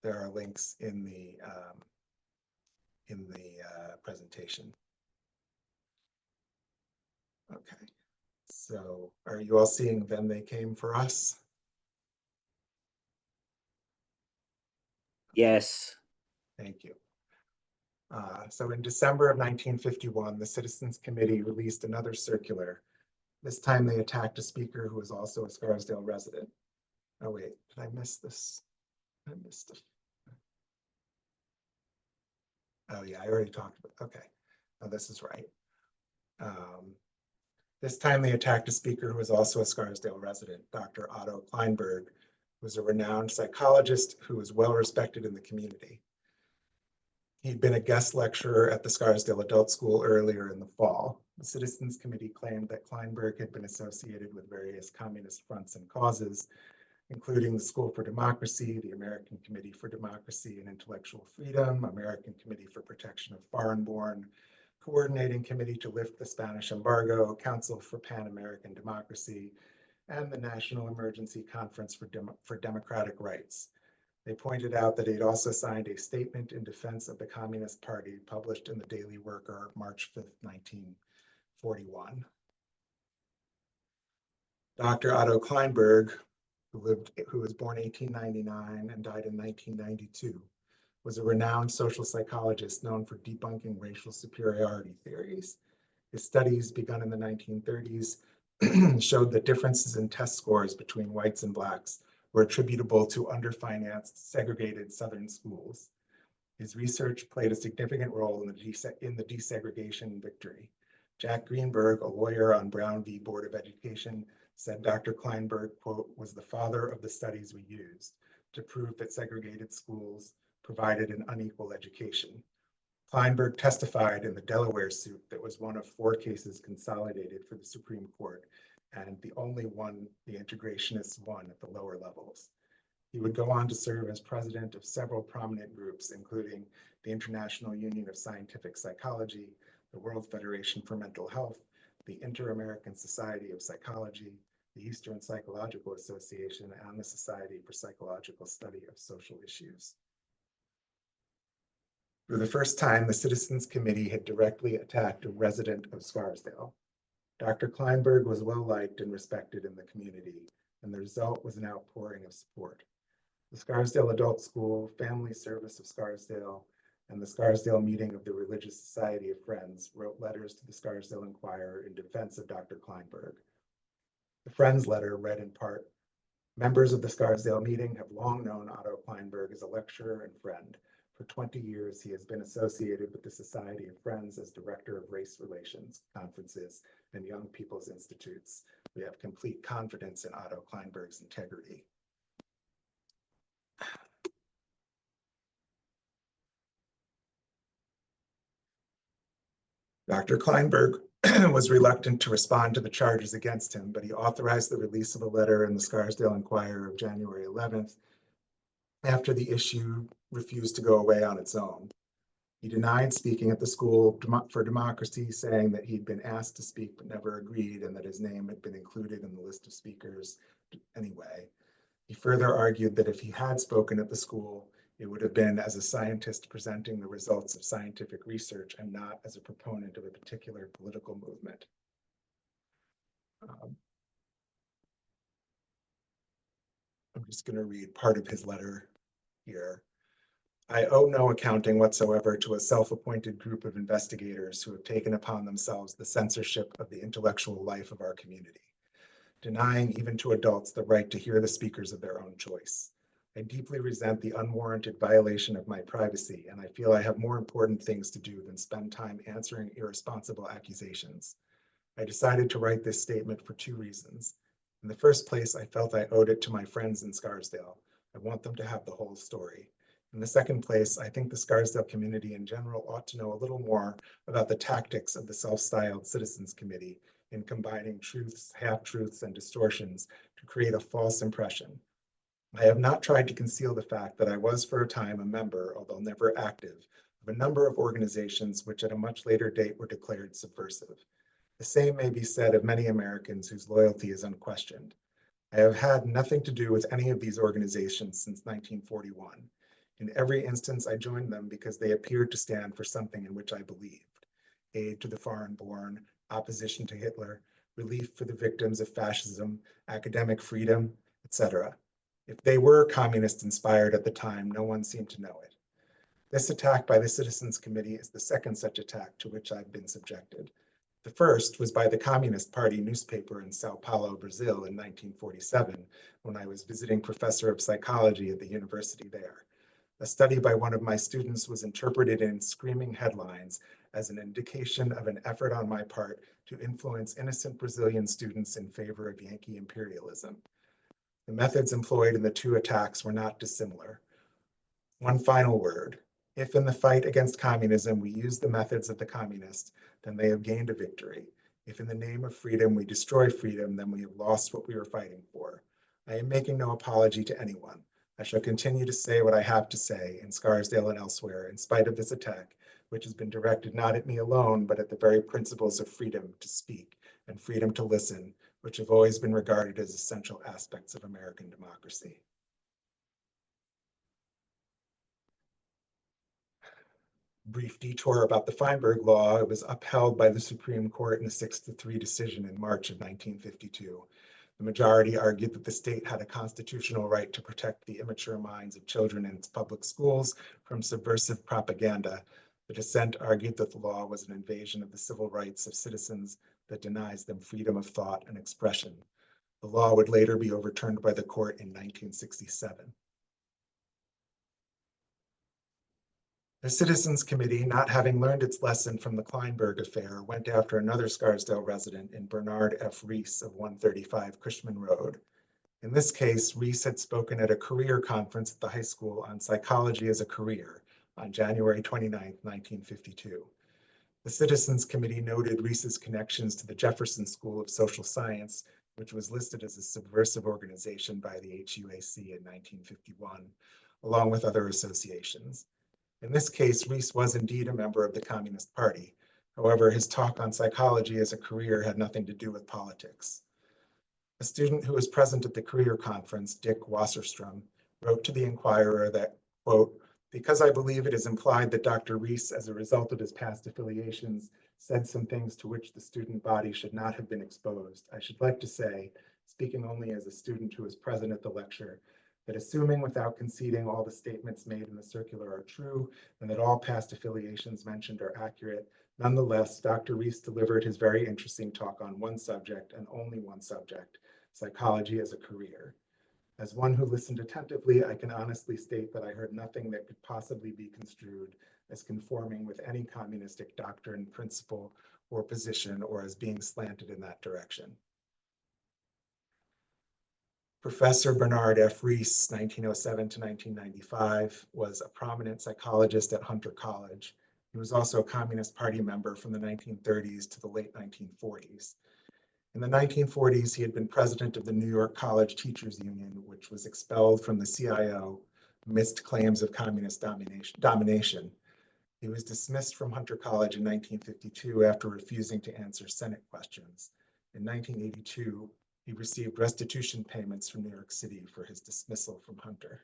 there are links in the presentation. Okay, so are you all seeing Then They Came for Us? Yes. Thank you. So in December of 1951, the Citizens Committee released another circular. This time they attacked a speaker who was also a Scarsdale resident. Oh wait, did I miss this? I missed it. Oh yeah, I already talked about, okay. Oh, this is right. This time they attacked a speaker who was also a Scarsdale resident, Dr. Otto Kleinberg, who was a renowned psychologist who was well respected in the community. He'd been a guest lecturer at the Scarsdale Adult School earlier in the fall. The Citizens Committee claimed that Kleinberg had been associated with various communist fronts and causes, including the School for Democracy, the American Committee for Democracy and Intellectual Freedom, American Committee for Protection of Foreign-Born, Coordinating Committee to Lift the Spanish Embargo, Council for Pan-American Democracy, and the National Emergency Conference for Democratic Rights. They pointed out that he'd also signed a statement in defense of the Communist Party published in the Daily Worker, March 5th, 1941. Dr. Otto Kleinberg, who was born 1899 and died in 1992, was a renowned social psychologist known for debunking racial superiority theories. His studies, begun in the 1930s, showed that differences in test scores between whites and blacks were attributable to underfinanced, segregated Southern schools. His research played a significant role in the desegregation victory. Jack Greenberg, a lawyer on Brown v. Board of Education, said Dr. Kleinberg, quote, was the father of the studies we used to prove that segregated schools provided an unequal education. Kleinberg testified in the Delaware suit that was one of 4 cases consolidated for the Supreme Court, and the only one the integrationists won at the lower levels. He would go on to serve as president of several prominent groups, including the International Union of Scientific Psychology, the World Federation for Mental Health, the Inter-American Society of Psychology, the Eastern Psychological Association, and the Society for Psychological Study of Social Issues. For the first time, the Citizens Committee had directly attacked a resident of Scarsdale. Dr. Kleinberg was well-liked and respected in the community, and the result was an outpouring of support. The Scarsdale Adult School, Family Service of Scarsdale, and the Scarsdale Meeting of the Religious Society of Friends wrote letters to the Scarsdale Inquirer in defense of Dr. Kleinberg. The Friends letter read in part, members of the Scarsdale Meeting have long known Otto Kleinberg as a lecturer and friend. For 20 years, he has been associated with the Society of Friends as Director of Race Relations, Conferences, and Young People's Institutes. We have complete confidence in Otto Kleinberg's integrity. Dr. Kleinberg was reluctant to respond to the charges against him, but he authorized the release of a letter in the Scarsdale Inquirer of January 11th after the issue refused to go away on its own. He denied speaking at the School for Democracy, saying that he'd been asked to speak but never agreed, and that his name had been included in the list of speakers anyway. He further argued that if he had spoken at the school, it would have been as a scientist presenting the results of scientific research and not as a proponent of a particular political movement. I'm just going to read part of his letter here. I owe no accounting whatsoever to a self-appointed group of investigators who have taken upon themselves the censorship of the intellectual life of our community, denying even to adults the right to hear the speakers of their own choice. I deeply resent the unwarranted violation of my privacy, and I feel I have more important things to do than spend time answering irresponsible accusations. I decided to write this statement for two reasons. In the first place, I felt I owed it to my friends in Scarsdale. I want them to have the whole story. In the second place, I think the Scarsdale community in general ought to know a little more about the tactics of the self-styled Citizens Committee in combining truths, half-truths, and distortions to create a false impression. I have not tried to conceal the fact that I was for a time a member, although never active, of a number of organizations which at a much later date were declared subversive. The same may be said of many Americans whose loyalty is unquestioned. I have had nothing to do with any of these organizations since 1941. In every instance, I joined them because they appeared to stand for something in which I believed: aid to the foreign-born, opposition to Hitler, relief for the victims of fascism, academic freedom, etc. If they were communist-inspired at the time, no one seemed to know it. This attack by the Citizens Committee is the second such attack to which I've been subjected. The first was by the Communist Party newspaper in Sao Paulo, Brazil in 1947, when I was visiting professor of psychology at the university there. A study by one of my students was interpreted in screaming headlines as an indication of an effort on my part to influence innocent Brazilian students in favor of Yankee imperialism. The methods employed in the two attacks were not dissimilar. One final word. If in the fight against communism we use the methods of the communists, then they have gained a victory. If in the name of freedom we destroy freedom, then we have lost what we were fighting for. I am making no apology to anyone. I shall continue to say what I have to say in Scarsdale and elsewhere, in spite of this attack, which has been directed not at me alone, but at the very principles of freedom to speak and freedom to listen, which have always been regarded as essential aspects of American democracy. Brief detour about the Feinberg Law. It was upheld by the Supreme Court in a 6-3 decision in March of 1952. The majority argued that the state had a constitutional right to protect the immature minds of children in its public schools from subversive propaganda. The dissent argued that the law was an invasion of the civil rights of citizens that denies them freedom of thought and expression. The law would later be overturned by the court in 1967. The Citizens Committee, not having learned its lesson from the Kleinberg affair, went after another Scarsdale resident in Bernard F. Reese of 135 Cushman Road. In this case, Reese had spoken at a career conference at the high school on psychology as a career on January 29, 1952. The Citizens Committee noted Reese's connections to the Jefferson School of Social Science, which was listed as a subversive organization by the HUAC in 1951, along with other associations. In this case, Reese was indeed a member of the Communist Party. However, his talk on psychology as a career had nothing to do with politics. A student who was present at the career conference, Dick Wasserstrom, wrote to the Inquirer that, quote, because I believe it is implied that Dr. Reese, as a result of his past affiliations, said some things to which the student body should not have been exposed, I should like to say, speaking only as a student who was present at the lecture, that assuming without conceding all the statements made in the circular are true and that all past affiliations mentioned are accurate, nonetheless, Dr. Reese delivered his very interesting talk on one subject and only one subject, psychology as a career. As one who listened attentively, I can honestly state that I heard nothing that could possibly be construed as conforming with any communistic doctrine, principle, or position, or as being slanted in that direction. Professor Bernard F. Reese, 1907 to 1995, was a prominent psychologist at Hunter College. He was also a Communist Party member from the 1930s to the late 1940s. In the 1940s, he had been president of the New York College Teachers Union, which was expelled from the CIO amidst claims of communist domination. He was dismissed from Hunter College in 1952 after refusing to answer Senate questions. In 1982, he received restitution payments from New York City for his dismissal from Hunter.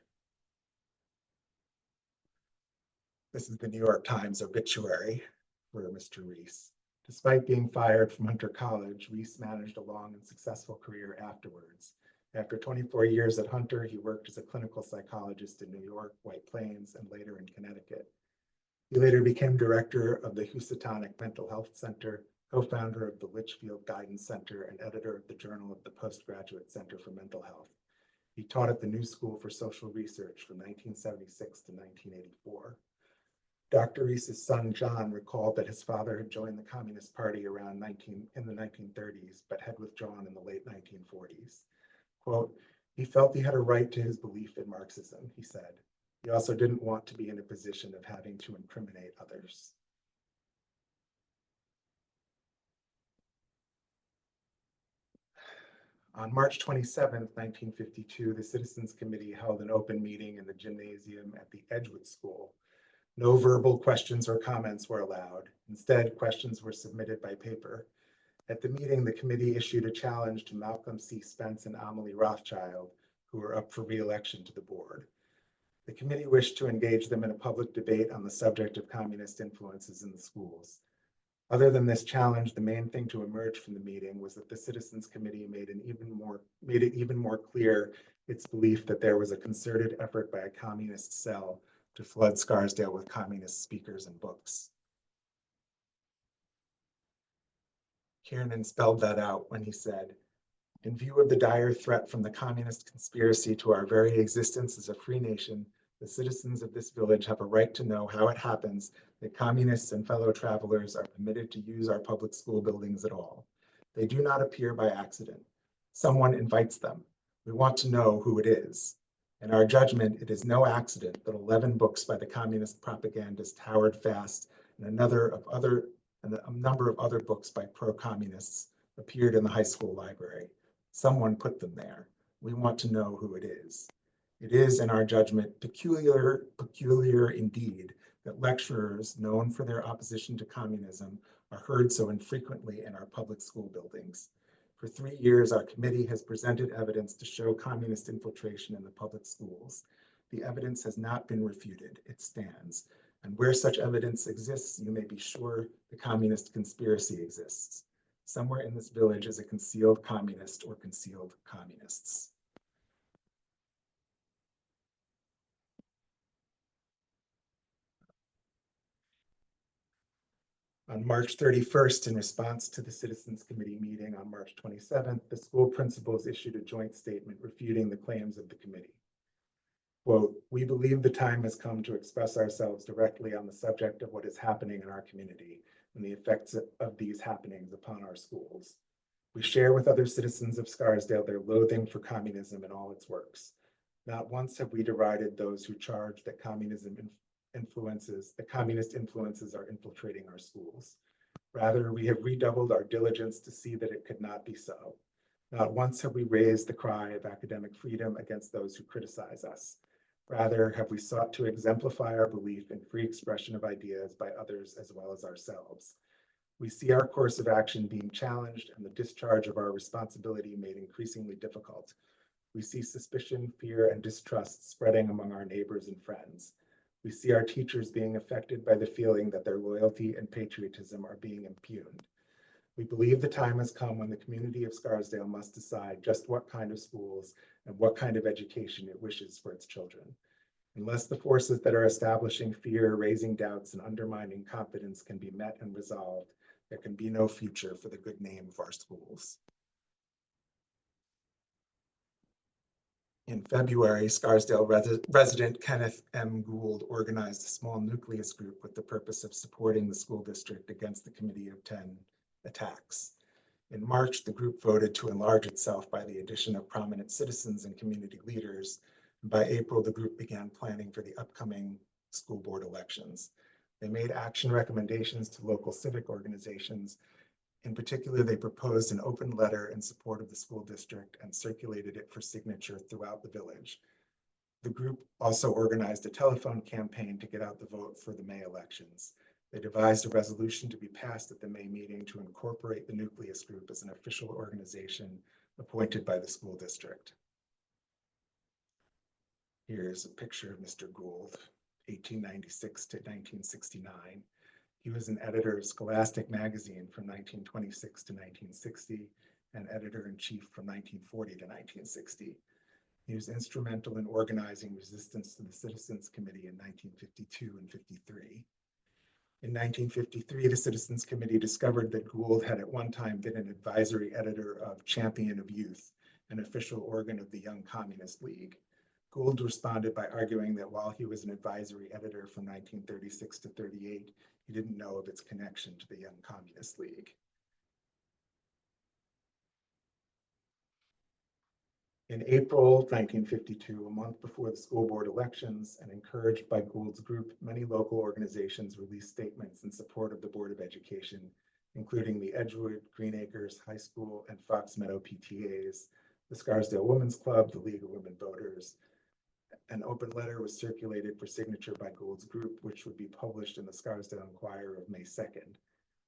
This is the New York Times obituary for Mr. Reese. Despite being fired from Hunter College, Reese managed a long and successful career afterwards. After 24 years at Hunter, he worked as a clinical psychologist in New York, White Plains, and later in Connecticut. He later became director of the Housatonic Mental Health Center, co-founder of the Litchfield Guidance Center, and editor of the Journal of the Postgraduate Center for Mental Health. He taught at the New School for Social Research from 1976 to 1984. Dr. Reese's son, John, recalled that his father had joined the Communist Party in the 1930s, but had withdrawn in the late 1940s. Quote, "He felt he had a right to his belief in Marxism," he said. He also didn't want to be in a position of having to incriminate others. On March 27, 1952, the Citizens Committee held an open meeting in the gymnasium at the Edgewood School. No verbal questions or comments were allowed. Instead, questions were submitted by paper. At the meeting, the committee issued a challenge to Malcolm C. Spence and Amelie Rothschild, who were up for re-election to the board. The committee wished to engage them in a public debate on the subject of communist influences in the schools. Other than this challenge, the main thing to emerge from the meeting was that the Citizens Committee made it even more clear its belief that there was a concerted effort by a communist cell to flood Scarsdale with communist speakers and books. Kiernan spelled that out when he said, "In view of the dire threat from the communist conspiracy to our very existence as a free nation, the citizens of this village have a right to know how it happens that communists and fellow travelers are permitted to use our public school buildings at all. They do not appear by accident. Someone invites them. We want to know who it is. In our judgment, it is no accident that 11 books by the communist propagandist Howard Fast and a number of other books by pro-communists appeared in the high school library. Someone put them there. We want to know who it is. It is, in our judgment, peculiar indeed that lecturers known for their opposition to communism are heard so infrequently in our public school buildings. For 3 years, our committee has presented evidence to show communist infiltration in the public schools. The evidence has not been refuted. It stands. And where such evidence exists, you may be sure the communist conspiracy exists. Somewhere in this village is a concealed communist or concealed communists." On March 31st, in response to the Citizens Committee meeting on March 27th, the school principals issued a joint statement refuting the claims of the committee. Quote, "We believe the time has come to express ourselves directly on the subject of what is happening in our community and the effects of these happenings upon our schools. We share with other citizens of Scarsdale their loathing for communism and all its works. Not once have we derided those who charge that communist influences are infiltrating our schools. Rather, we have redoubled our diligence to see that it could not be so. Not once have we raised the cry of academic freedom against those who criticize us. Rather, have we sought to exemplify our belief in free expression of ideas by others as well as ourselves. We see our course of action being challenged and the discharge of our responsibility made increasingly difficult. We see suspicion, fear, and distrust spreading among our neighbors and friends. We see our teachers being affected by the feeling that their loyalty and patriotism are being impugned. We believe the time has come when the community of Scarsdale must decide just what kind of schools and what kind of education it wishes for its children. Unless the forces that are establishing fear, raising doubts, and undermining confidence can be met and resolved, there can be no future for the good name of our schools." In February, Scarsdale resident Kenneth M. Gould organized a small nucleus group with the purpose of supporting the school district against the Committee of 10 attacks. In March, the group voted to enlarge itself by the addition of prominent citizens and community leaders. And by April, the group began planning for the upcoming school board elections. They made action recommendations to local civic organizations. In particular, they proposed an open letter in support of the school district and circulated it for signature throughout the village. The group also organized a telephone campaign to get out the vote for the May elections. They devised a resolution to be passed at the May meeting to incorporate the nucleus group as an official organization appointed by the school district. Here's a picture of Mr. Gould, 1896 to 1969. He was an editor of Scholastic magazine from 1926 to 1960 and editor-in-chief from 1940 to 1960. He was instrumental in organizing resistance to the Citizens Committee in 1952 and 53. In 1953, the Citizens Committee discovered that Gould had at one time been an advisory editor of Champion of Youth, an official organ of the Young Communist League. Gould responded by arguing that while he was an advisory editor from 1936 to 38, he didn't know of its connection to the Young Communist League. In April 1952, a month before the school board elections, and encouraged by Gould's group, many local organizations released statements in support of the Board of Education, including the Edgewood, Green Acres High School, and Fox Meadow PTAs, the Scarsdale Women's Club, the League of Women Voters. An open letter was circulated for signature by Gould's group, which would be published in the Scarsdale Enquirer of May 2nd.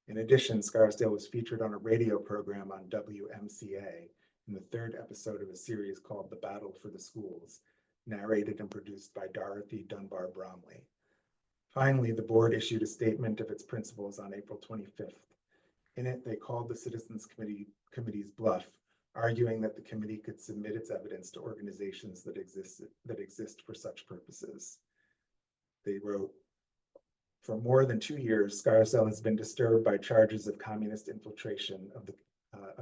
In addition, Scarsdale was featured on a radio program on WMCA in the third episode of a series called The Battle for the Schools, narrated and produced by Dorothy Dunbar Bromley. Finally, the board issued a statement of its principles on April 25th. In it, they called the Citizens Committee's bluff, arguing that the committee could submit its evidence to organizations that exist for such purposes. They wrote, "For more than 2 years, Scarsdale has been disturbed by charges of communist infiltration of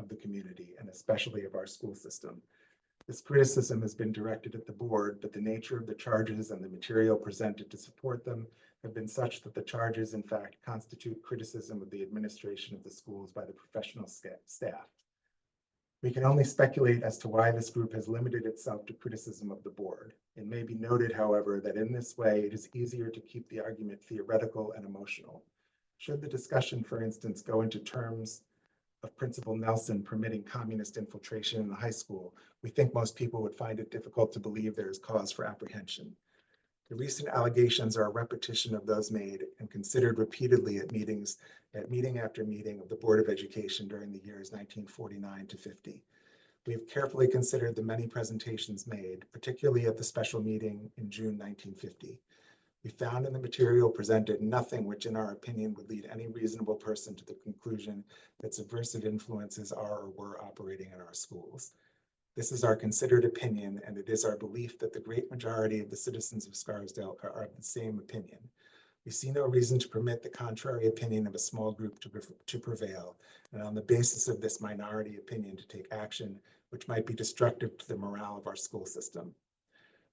the community, and especially of our school system. This criticism has been directed at the board, but the nature of the charges and the material presented to support them have been such that the charges, in fact, constitute criticism of the administration of the schools by the professional staff. We can only speculate as to why this group has limited itself to criticism of the board. It may be noted, however, that in this way, it is easier to keep the argument theoretical and emotional. Should the discussion, for instance, go into terms of Principal Nelson permitting communist infiltration in the high school, we think most people would find it difficult to believe there is cause for apprehension. The recent allegations are a repetition of those made and considered repeatedly at meeting after meeting of the Board of Education during the years 1949 to 50. We have carefully considered the many presentations made, particularly at the special meeting in June 1950. We found in the material presented nothing which, in our opinion, would lead any reasonable person to the conclusion that subversive influences are or were operating in our schools. This is our considered opinion, and it is our belief that the great majority of the citizens of Scarsdale are of the same opinion. We see no reason to permit the contrary opinion of a small group to prevail, and on the basis of this minority opinion to take action which might be destructive to the morale of our school system.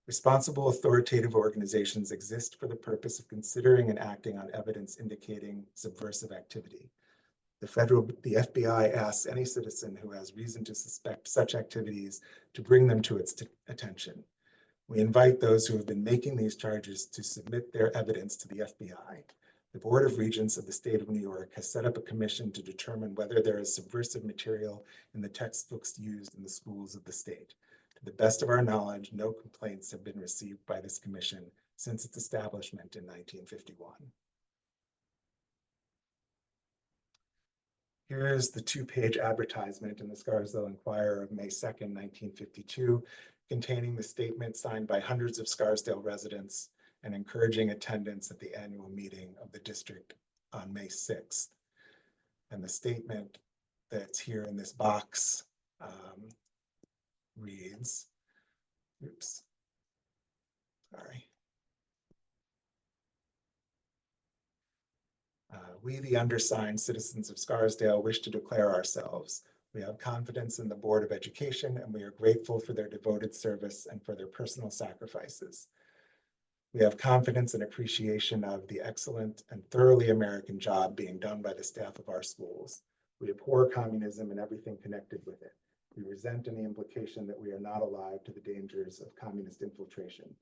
Responsible authoritative organizations exist for the purpose of considering and acting on evidence indicating subversive activity. The FBI asks any citizen who has reason to suspect such activities to bring them to its attention. We invite those who have been making these charges to submit their evidence to the FBI. The Board of Regents of the State of New York has set up a commission to determine whether there is subversive material in the textbooks used in the schools of the state. To the best of our knowledge, no complaints have been received by this commission since its establishment in 1951. Here is the 2-page advertisement in the Scarsdale Enquirer of May 2nd, 1952, containing the statement signed by hundreds of Scarsdale residents and encouraging attendance at the annual meeting of the district on May 6th. And the statement that's here in this box reads, oops, sorry. We, the undersigned citizens of Scarsdale, wish to declare ourselves. We have confidence in the Board of Education, and we are grateful for their devoted service and for their personal sacrifices. We have confidence and appreciation of the excellent and thoroughly American job being done by the staff of our schools. We abhor communism and everything connected with it. We resent any implication that we are not alive to the dangers of communist infiltration.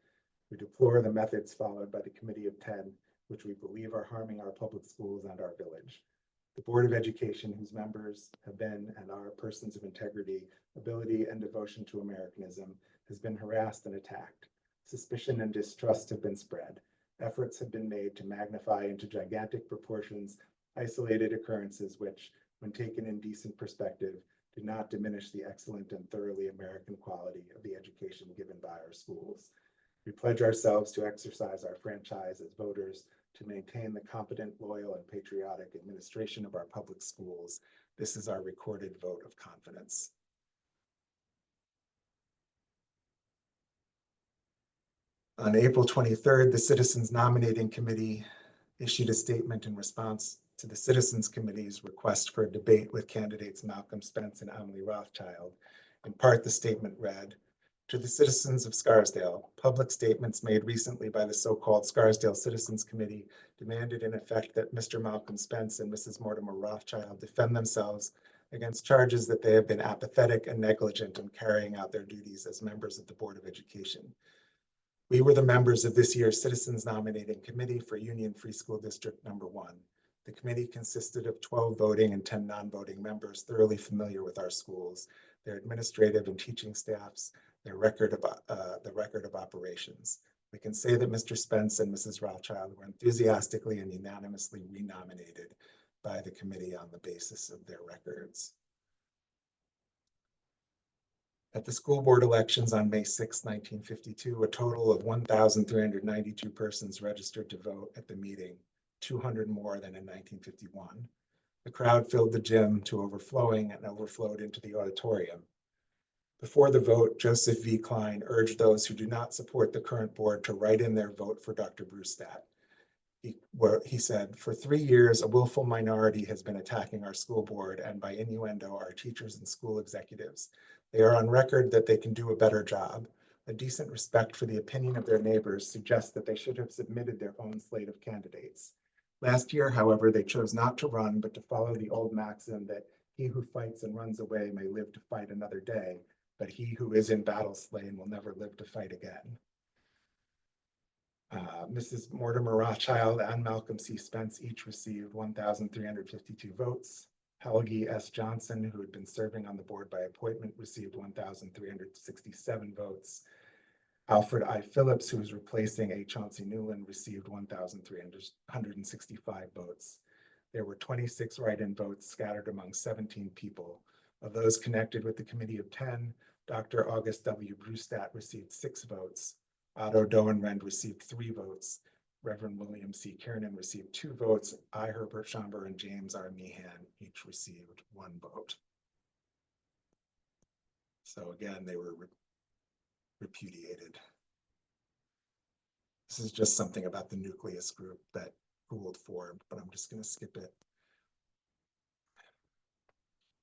We deplore the methods followed by the Committee of 10 which we believe are harming our public schools and our village. The Board of Education, whose members have been and are persons of integrity, ability, and devotion to Americanism, has been harassed and attacked. Suspicion and distrust have been spread. Efforts have been made to magnify into gigantic proportions isolated occurrences which, when taken in decent perspective, do not diminish the excellent and thoroughly American quality of the education given by our schools. We pledge ourselves to exercise our franchise as voters to maintain the competent, loyal, and patriotic administration of our public schools. This is our recorded vote of confidence. On April 23rd, the Citizens Nominating Committee issued a statement in response to the Citizens Committee's request for a debate with candidates Malcolm Spence and Emily Rothschild. In part, the statement read, "To the citizens of Scarsdale, public statements made recently by the so-called Scarsdale Citizens Committee demanded in effect that Mr. Malcolm Spence and Mrs. Mortimer Rothschild defend themselves against charges that they have been apathetic and negligent in carrying out their duties as members of the Board of Education. We were the members of this year's Citizens Nominating Committee for Union Free School District Number 1. The committee consisted of 12 voting and 10 non-voting members thoroughly familiar with our schools, their administrative and teaching staffs, the record of operations. We can say that Mr. Spence and Mrs. Rothschild were enthusiastically and unanimously renominated by the committee on the basis of their records." At the school board elections on May 6, 1952, a total of 1,392 persons registered to vote at the meeting, 200 more than in 1951. The crowd filled the gym to overflowing and overflowed into the auditorium. Before the vote, Joseph V. Klein urged those who do not support the current board to write in their vote for Dr. Brewstat. He said, "For 3 years, a willful minority has been attacking our school board and by innuendo, our teachers and school executives. They are on record that they can do a better job. A decent respect for the opinion of their neighbors suggests that they should have submitted their own slate of candidates. Last year, however, they chose not to run, but to follow the old maxim that he who fights and runs away may live to fight another day, but he who is in battle slain will never live to fight again." Mrs. Mortimer Rothschild and Malcolm C. Spence each received 1,352 votes. Helgi S. Johnson, who had been serving on the board by appointment, received 1,367 votes. Alfred I. Phillips, who was replacing A. Chauncey Newland, received 1,365 votes. There were 26 write-in votes scattered among 17 people. Of those connected with the committee of 10, Dr. August W. Brewstat received 6 votes. Otto Doenrend received 3 votes. Reverend William C. Kiernan received 2 votes. I. Herbert Schomburg and James R. Meehan each received 1 vote. So again, they were repudiated. This is just something about the nucleus group that Gould formed, but I'm just going to skip it.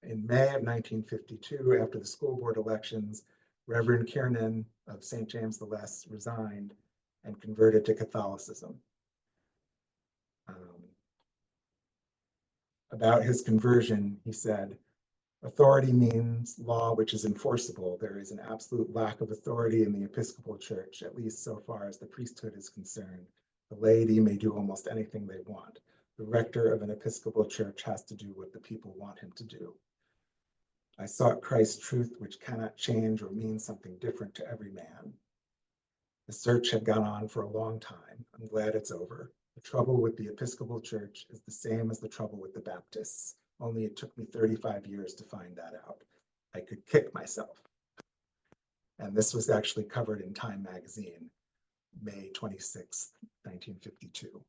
In May of 1952, after the school board elections, Reverend Kiernan of St. James the Less resigned and converted to Catholicism. About his conversion, he said, "Authority means law which is enforceable. There is an absolute lack of authority in the Episcopal Church, at least so far as the priesthood is concerned. The laity may do almost anything they want. The rector of an Episcopal Church has to do what the people want him to do. I sought Christ's truth, which cannot change or mean something different to every man. The search had gone on for a long time. I'm glad it's over. The trouble with the Episcopal Church is the same as the trouble with the Baptists, only it took me 35 years to find that out. I could kick myself." And this was actually covered in Time magazine, May 26, 1952.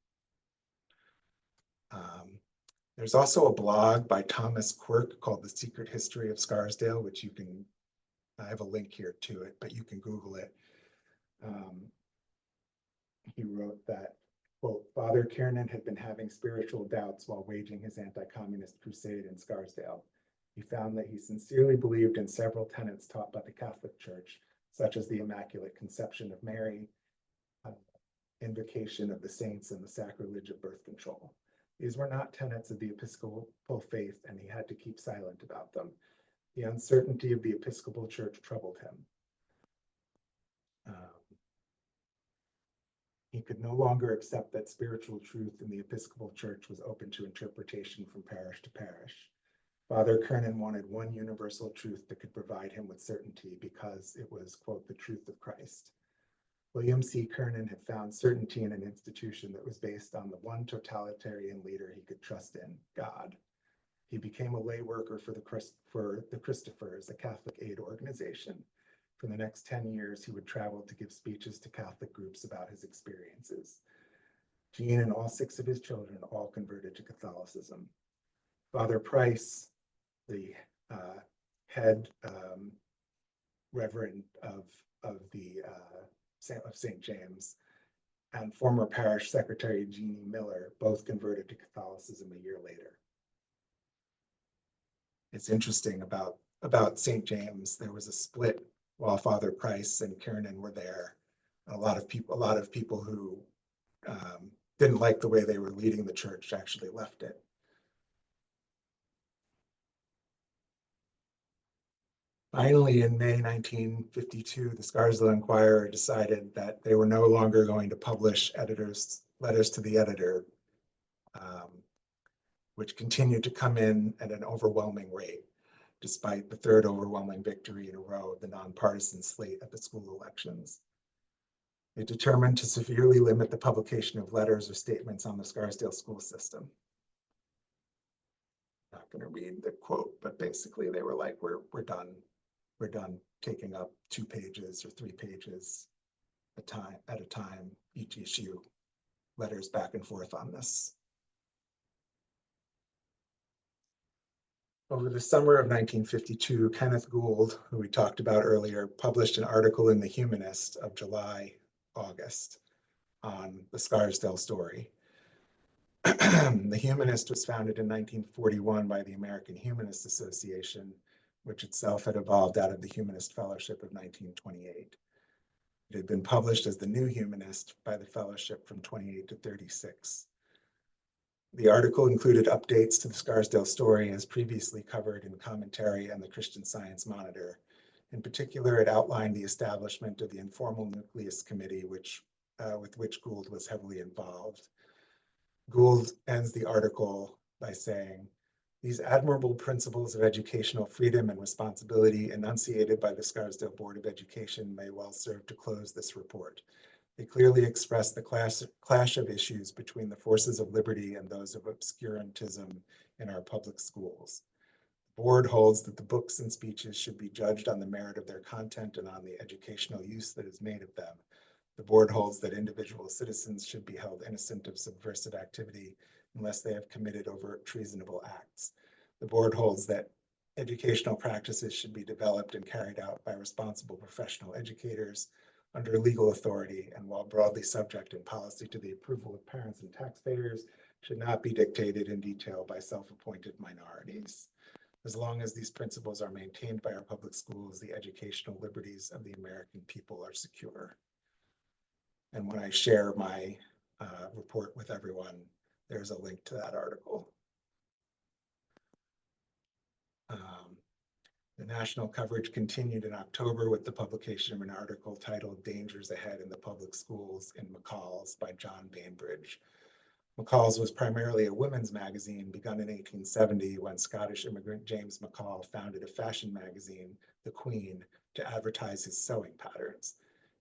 There's also a blog by Thomas Quirk called The Secret History of Scarsdale, which you can, I have a link here to it, but you can Google it. He wrote that, quote, "Father Kiernan had been having spiritual doubts while waging his anti-communist crusade in Scarsdale. He found that he sincerely believed in several tenets taught by the Catholic Church, such as the Immaculate Conception of Mary, invocation of the saints, and the sacrilege of birth control. These were not tenets of the Episcopal faith, and he had to keep silent about them. The uncertainty of the Episcopal Church troubled him." He could no longer accept that spiritual truth in the Episcopal Church was open to interpretation from parish to parish. Father Kernan wanted one universal truth that could provide him with certainty because it was, quote, the truth of Christ. William C. Kernan had found certainty in an institution that was based on the one totalitarian leader he could trust in, God. He became a lay worker for the Christophers, a Catholic aid organization. For the next 10 years, he would travel to give speeches to Catholic groups about his experiences. Jean and all 6 of his children all converted to Catholicism. Father Price, the head reverend of St. James, and former parish secretary Jeannie Miller both converted to Catholicism a year later. It's interesting about St. James, there was a split while Father Price and Kernan were there. A lot of people who didn't like the way they were leading the church actually left it. Finally, in May 1952, the Scarsdale Inquirer decided that they were no longer going to publish letters to the editor, which continued to come in at an overwhelming rate, despite the 3rd overwhelming victory in a row of the nonpartisan slate at the school elections. It determined to severely limit the publication of letters or statements on the Scarsdale school system. Not going to read the quote, but basically they were like, we're done. We're done taking up 2 pages or 3 pages at a time, each issue, letters back and forth on this. Over the summer of 1952, Kenneth Gould, who we talked about earlier, published an article in The Humanist of August on the Scarsdale story. The Humanist was founded in 1941 by the American Humanist Association, which itself had evolved out of the Humanist Fellowship of 1928. It had been published as the New Humanist by the Fellowship from 28 to 36. The article included updates to the Scarsdale story as previously covered in Commentary and the Christian Science Monitor. In particular, it outlined the establishment of the Informal Nucleus Committee, with which Gould was heavily involved. Gould ends the article by saying, "These admirable principles of educational freedom and responsibility enunciated by the Scarsdale Board of Education may well serve to close this report. They clearly express the clash of issues between the forces of liberty and those of obscurantism in our public schools. The board holds that the books and speeches should be judged on the merit of their content and on the educational use that is made of them. The board holds that individual citizens should be held innocent of subversive activity unless they have committed overt treasonable acts. The board holds that educational practices should be developed and carried out by responsible professional educators under legal authority, and while broadly subject in policy to the approval of parents and taxpayers, should not be dictated in detail by self-appointed minorities. As long as these principles are maintained by our public schools, the educational liberties of the American people are secure." And when I share my report with everyone, there's a link to that article. The national coverage continued in October with the publication of an article titled "Dangers Ahead in the Public Schools" in McCall's by John Bainbridge. McCall's was primarily a women's magazine begun in 1870 when Scottish immigrant James McCall founded a fashion magazine, The Queen, to advertise his sewing patterns.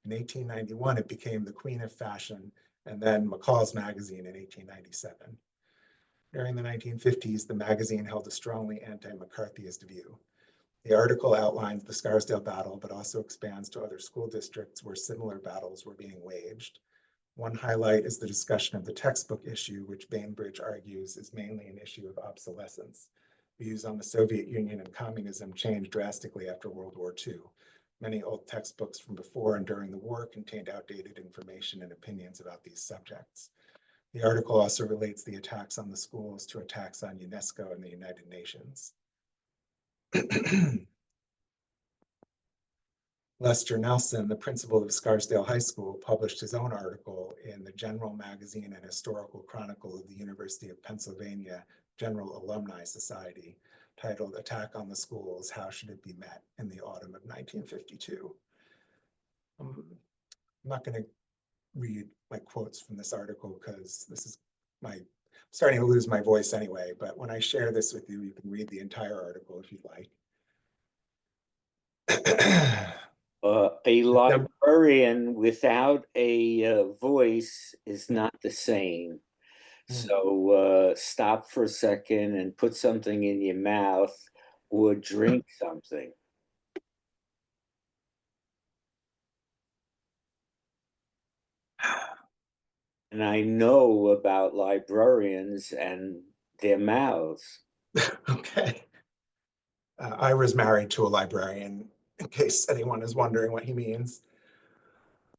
In 1891, it became The Queen of Fashion, and then McCall's Magazine in 1897. During the 1950s, the magazine held a strongly anti-McCarthyist view. The article outlines the Scarsdale battle, but also expands to other school districts where similar battles were being waged. One highlight is the discussion of the textbook issue, which Bainbridge argues is mainly an issue of obsolescence. Views on the Soviet Union and communism changed drastically after World War II. Many old textbooks from before and during the war contained outdated information and opinions about these subjects. The article also relates the attacks on the schools to attacks on UNESCO and the United Nations. Lester Nelson, the principal of Scarsdale High School, published his own article in the General Magazine and Historical Chronicle of the University of Pennsylvania General Alumni Society, titled "Attack on the Schools, How Should It Be Met?" in the autumn of 1952. I'm not going to read like quotes from this article because this is starting to lose my voice anyway, but when I share this with you, you can read the entire article if you'd like. A librarian without a voice is not the same. So stop for a second and put something in your mouth or drink something. And I know about librarians and their mouths. Okay. I was married to a librarian, in case anyone is wondering what he means.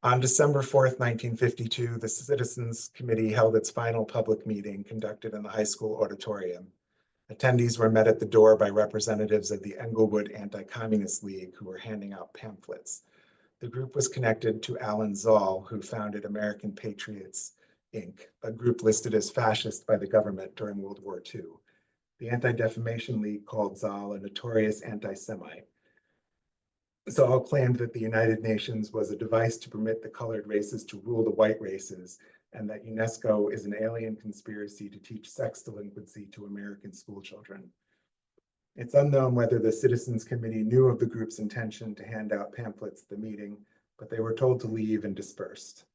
On December 4th, 1952, the Citizens Committee held its final public meeting conducted in the high school auditorium. Attendees were met at the door by representatives of the Englewood Anti-Communist League who were handing out pamphlets. The group was connected to Alan Zoll, who founded American Patriots, Inc., a group listed as fascist by the government during World War II. The Anti-Defamation League called Zoll a notorious anti-Semite. Zoll claimed that the United Nations was a device to permit the colored races to rule the white races, and that UNESCO is an alien conspiracy to teach sex delinquency to American schoolchildren. It's unknown whether the Citizens Committee knew of the group's intention to hand out pamphlets at the meeting, but they were told to leave and dispersed.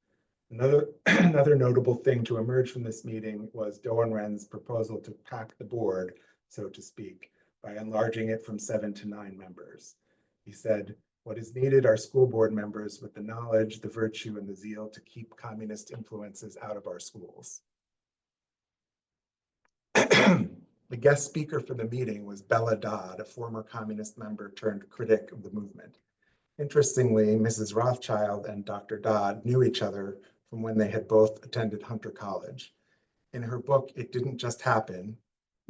Another notable thing to emerge from this meeting was Doan-Ren's proposal to pack the board, so to speak, by enlarging it from 7 to 9 members. He said, "What is needed are school board members with the knowledge, the virtue, and the zeal to keep communist influences out of our schools." The guest speaker for the meeting was Bella Dodd, a former communist member turned critic of the movement. Interestingly, Mrs. Rothschild and Dr. Dodd knew each other from when they had both attended Hunter College. In her book, It Didn't Just Happen,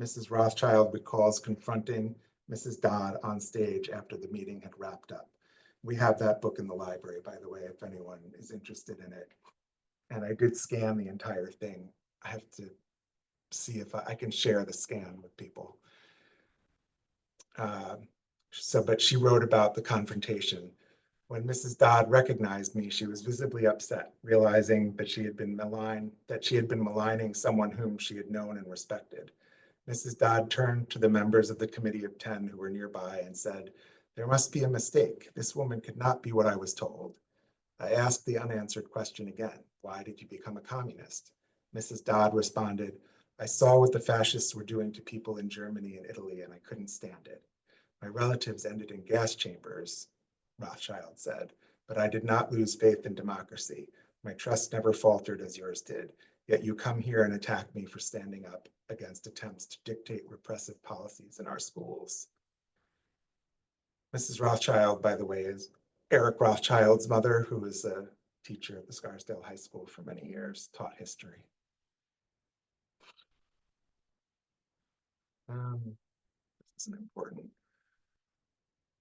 Mrs. Rothschild recalls confronting Mrs. Dodd on stage after the meeting had wrapped up. We have that book in the library, by the way, if anyone is interested in it. And I did scan the entire thing. I have to see if I can share the scan with people. But she wrote about the confrontation. When Mrs. Dodd recognized me, she was visibly upset, realizing that she had been maligning someone whom she had known and respected. Mrs. Dodd turned to the members of the Committee of 10 who were nearby and said, "There must be a mistake. This woman could not be what I was told." I asked the unanswered question again, "Why did you become a communist?" Mrs. Dodd responded, "I saw what the fascists were doing to people in Germany and Italy, and I couldn't stand it. My relatives ended in gas chambers," Rothschild said, "but I did not lose faith in democracy. My trust never faltered as yours did. Yet you come here and attack me for standing up against attempts to dictate repressive policies in our schools." Mrs. Rothschild, by the way, is Eric Rothschild's mother, who was a teacher at the Scarsdale High School for many years, taught history. This isn't important.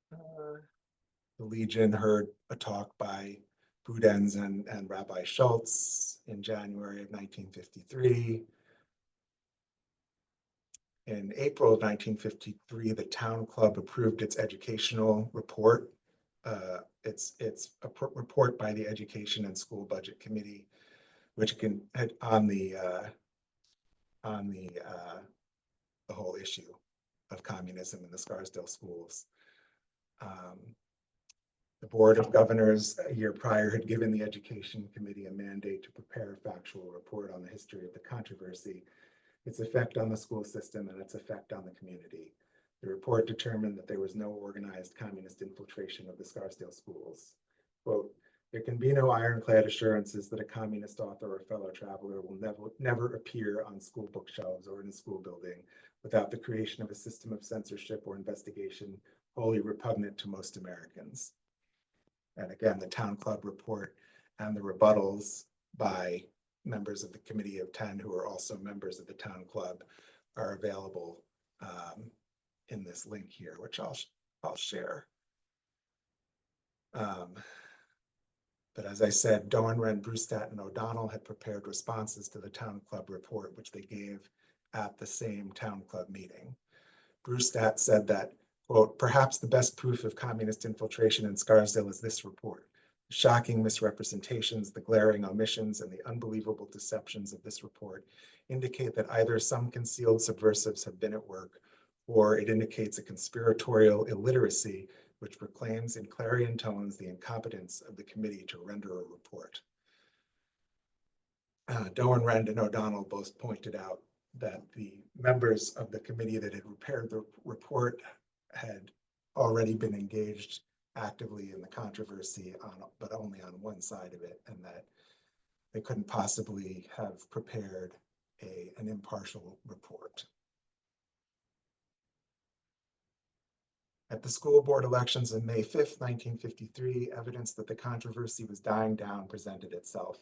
The Legion heard a talk by Budenz and Rabbi Schultz in January of 1953. In April of 1953, the town club approved its educational report. It's a report by the Education and School Budget Committee, which had on the whole issue of communism in the Scarsdale schools. The Board of Governors a year prior had given the Education Committee a mandate to prepare a factual report on the history of the controversy, its effect on the school system, and its effect on the community. The report determined that there was no organized communist infiltration of the Scarsdale schools. Quote, "There can be no ironclad assurances that a communist author or fellow traveler will never appear on school bookshelves or in a school building without the creation of a system of censorship or investigation wholly repugnant to most Americans." And again, the town club report and the rebuttals by members of the Committee of 10 who are also members of the town club are available in this link here, which I'll share. But as I said, Doan-Ren, Brustat, and O'Donnell had prepared responses to the town club report, which they gave at the same town club meeting. Brustat said that, quote, "Perhaps the best proof of communist infiltration in Scarsdale is this report. Shocking misrepresentations, the glaring omissions, and the unbelievable deceptions of this report indicate that either some concealed subversives have been at work, or it indicates a conspiratorial illiteracy which proclaims in clarion tones the incompetence of the committee to render a report. Doan, Rend, and O'Donnell both pointed out that the members of the committee that had prepared the report had already been engaged actively in the controversy, but only on one side of it, and that they couldn't possibly have prepared an impartial report. At the school board elections on May 5th, 1953, evidence that the controversy was dying down presented itself.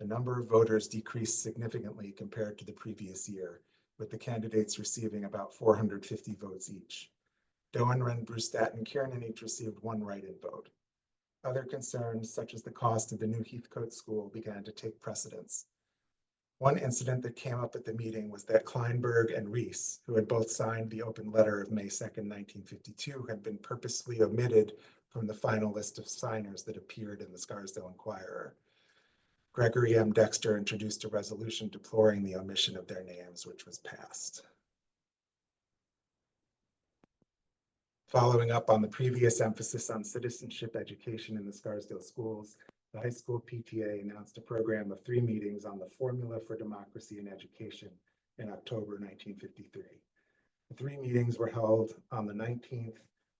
The number of voters decreased significantly compared to the previous year, with the candidates receiving about 450 votes each. Doan, Rend, Brewstat, and Kiernan each received one write-in vote. Other concerns, such as the cost of the new Heathcote school, began to take precedence. One incident that came up at the meeting was that Kleinberg and Rees, who had both signed the open letter of May 2nd, 1952, had been purposefully omitted from the final list of signers that appeared in the Scarsdale Inquirer. Gregory M. Dexter introduced a resolution deploring the omission of their names, which was passed. Following up on the previous emphasis on citizenship education in the Scarsdale schools, the high school PTA announced a program of 3 meetings on the formula for democracy in education in October 1953. The 3 meetings were held on the 19th,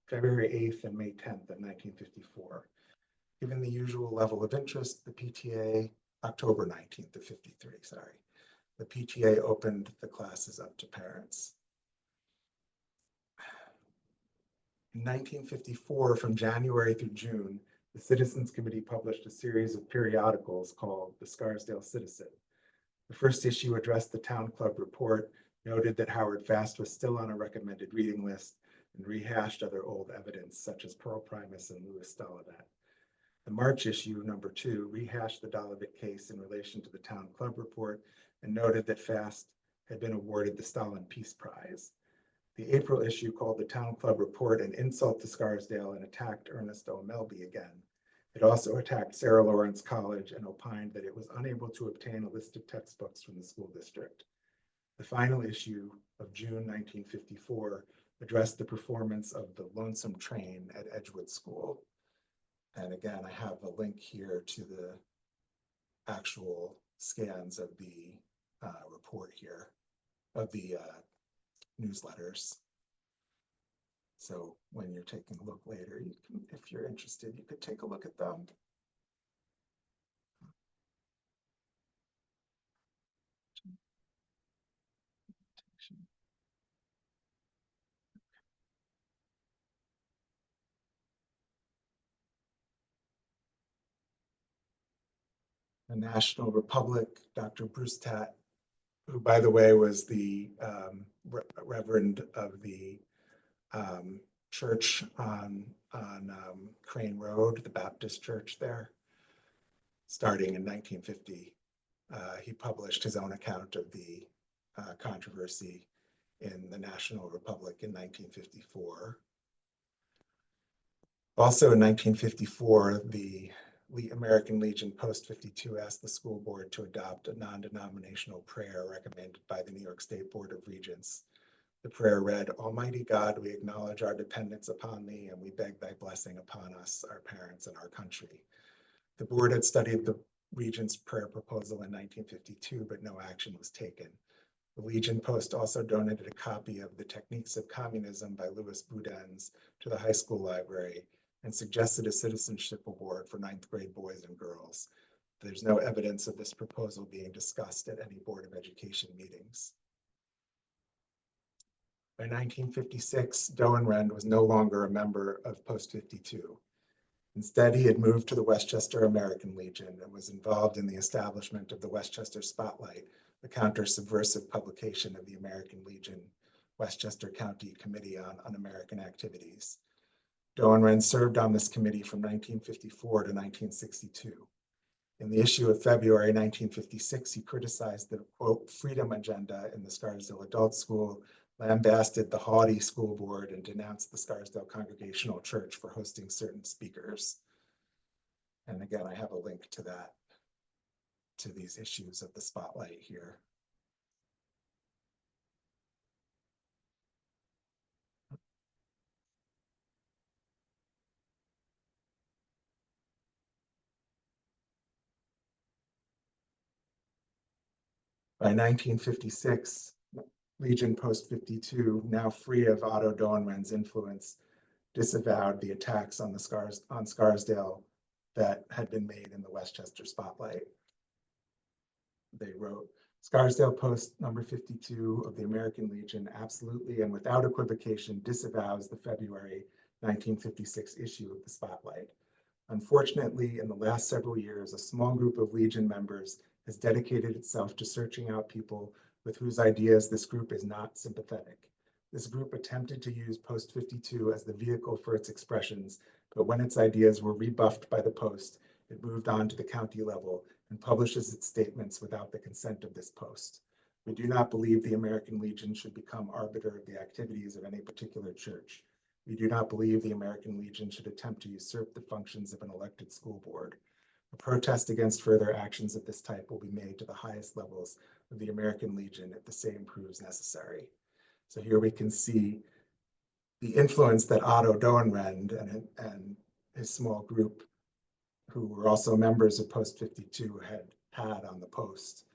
February 8th, and May 10th of 1954. Given the usual level of interest, the PTA, October 19th of 53, sorry. The PTA opened the classes up to parents. In 1954, from January through June, the Citizens Committee published a series of periodicals called the Scarsdale Citizen. The first issue addressed the town club report, noted that Howard Fast was still on a recommended reading list, and rehashed other old evidence such as Pearl Primus and Louis Stolivet. The March issue, number 2, rehashed the Dolovic case in relation to the town club report and noted that Fast had been awarded the Stalin Peace Prize. The April issue called the town club report an insult to Scarsdale and attacked Ernest O. Melby again. It also attacked Sarah Lawrence College and opined that it was unable to obtain a list of textbooks from the school district. The final issue of June 1954 addressed the performance of the Lonesome Train at Edgewood School. And again, I have a link here to the actual scans of the report here, of the newsletters. So when you're taking a look later, you can, if you're interested, you could take a look at them. The National Republic, Dr. Brewstat, who, by the way, was the reverend of the church on Crane Road, the Baptist church there, starting in 1950. He published his own account of the controversy in the National Republic in 1954. Also in 1954, the American Legion Post 52 asked the school board to adopt a non-denominational prayer recommended by the New York State Board of Regents. The prayer read, "Almighty God, we acknowledge our dependence upon thee, and we beg thy blessing upon us, our parents, and our country." The board had studied the Regent's prayer proposal in 1952, but no action was taken. The Legion Post also donated a copy of The Techniques of Communism by Louis Boudin's to the high school library and suggested a citizenship award for 9th grade boys and girls. There's no evidence of this proposal being discussed at any Board of Education meetings. By 1956, Doan Rend was no longer a member of Post 52. Instead, he had moved to the Westchester American Legion and was involved in the establishment of the Westchester Spotlight, the counter-subversive publication of the American Legion Westchester County Committee on Un-American Activities. Doan Rend served on this committee from 1954 to 1962. In the issue of February 1956, he criticized the, quote, freedom agenda in the Scarsdale Adult School, lambasted the haughty school board, and denounced the Scarsdale Congregational Church for hosting certain speakers. And again, I have a link to that, to these issues of the spotlight here. By 1956, Legion Post 52, now free of Otto Dohnrenn's influence, disavowed the attacks on Scarsdale that had been made in the Westchester Spotlight. They wrote, Scarsdale Post number 52 of the American Legion absolutely and without equivocation disavows the February 1956 issue of the Spotlight. Unfortunately, in the last several years, a small group of Legion members has dedicated itself to searching out people with whose ideas this group is not sympathetic. This group attempted to use Post 52 as the vehicle for its expressions, but when its ideas were rebuffed by the Post, it moved on to the county level and publishes its statements without the consent of this Post. We do not believe the American Legion should become arbiter of the activities of any particular church. We do not believe the American Legion should attempt to usurp the functions of an elected school board. A protest against further actions of this type will be made to the highest levels of the American Legion if the same proves necessary. So here we can see the influence that Otto Dohnrenn and his small group, who were also members of Post 52, had on the Post,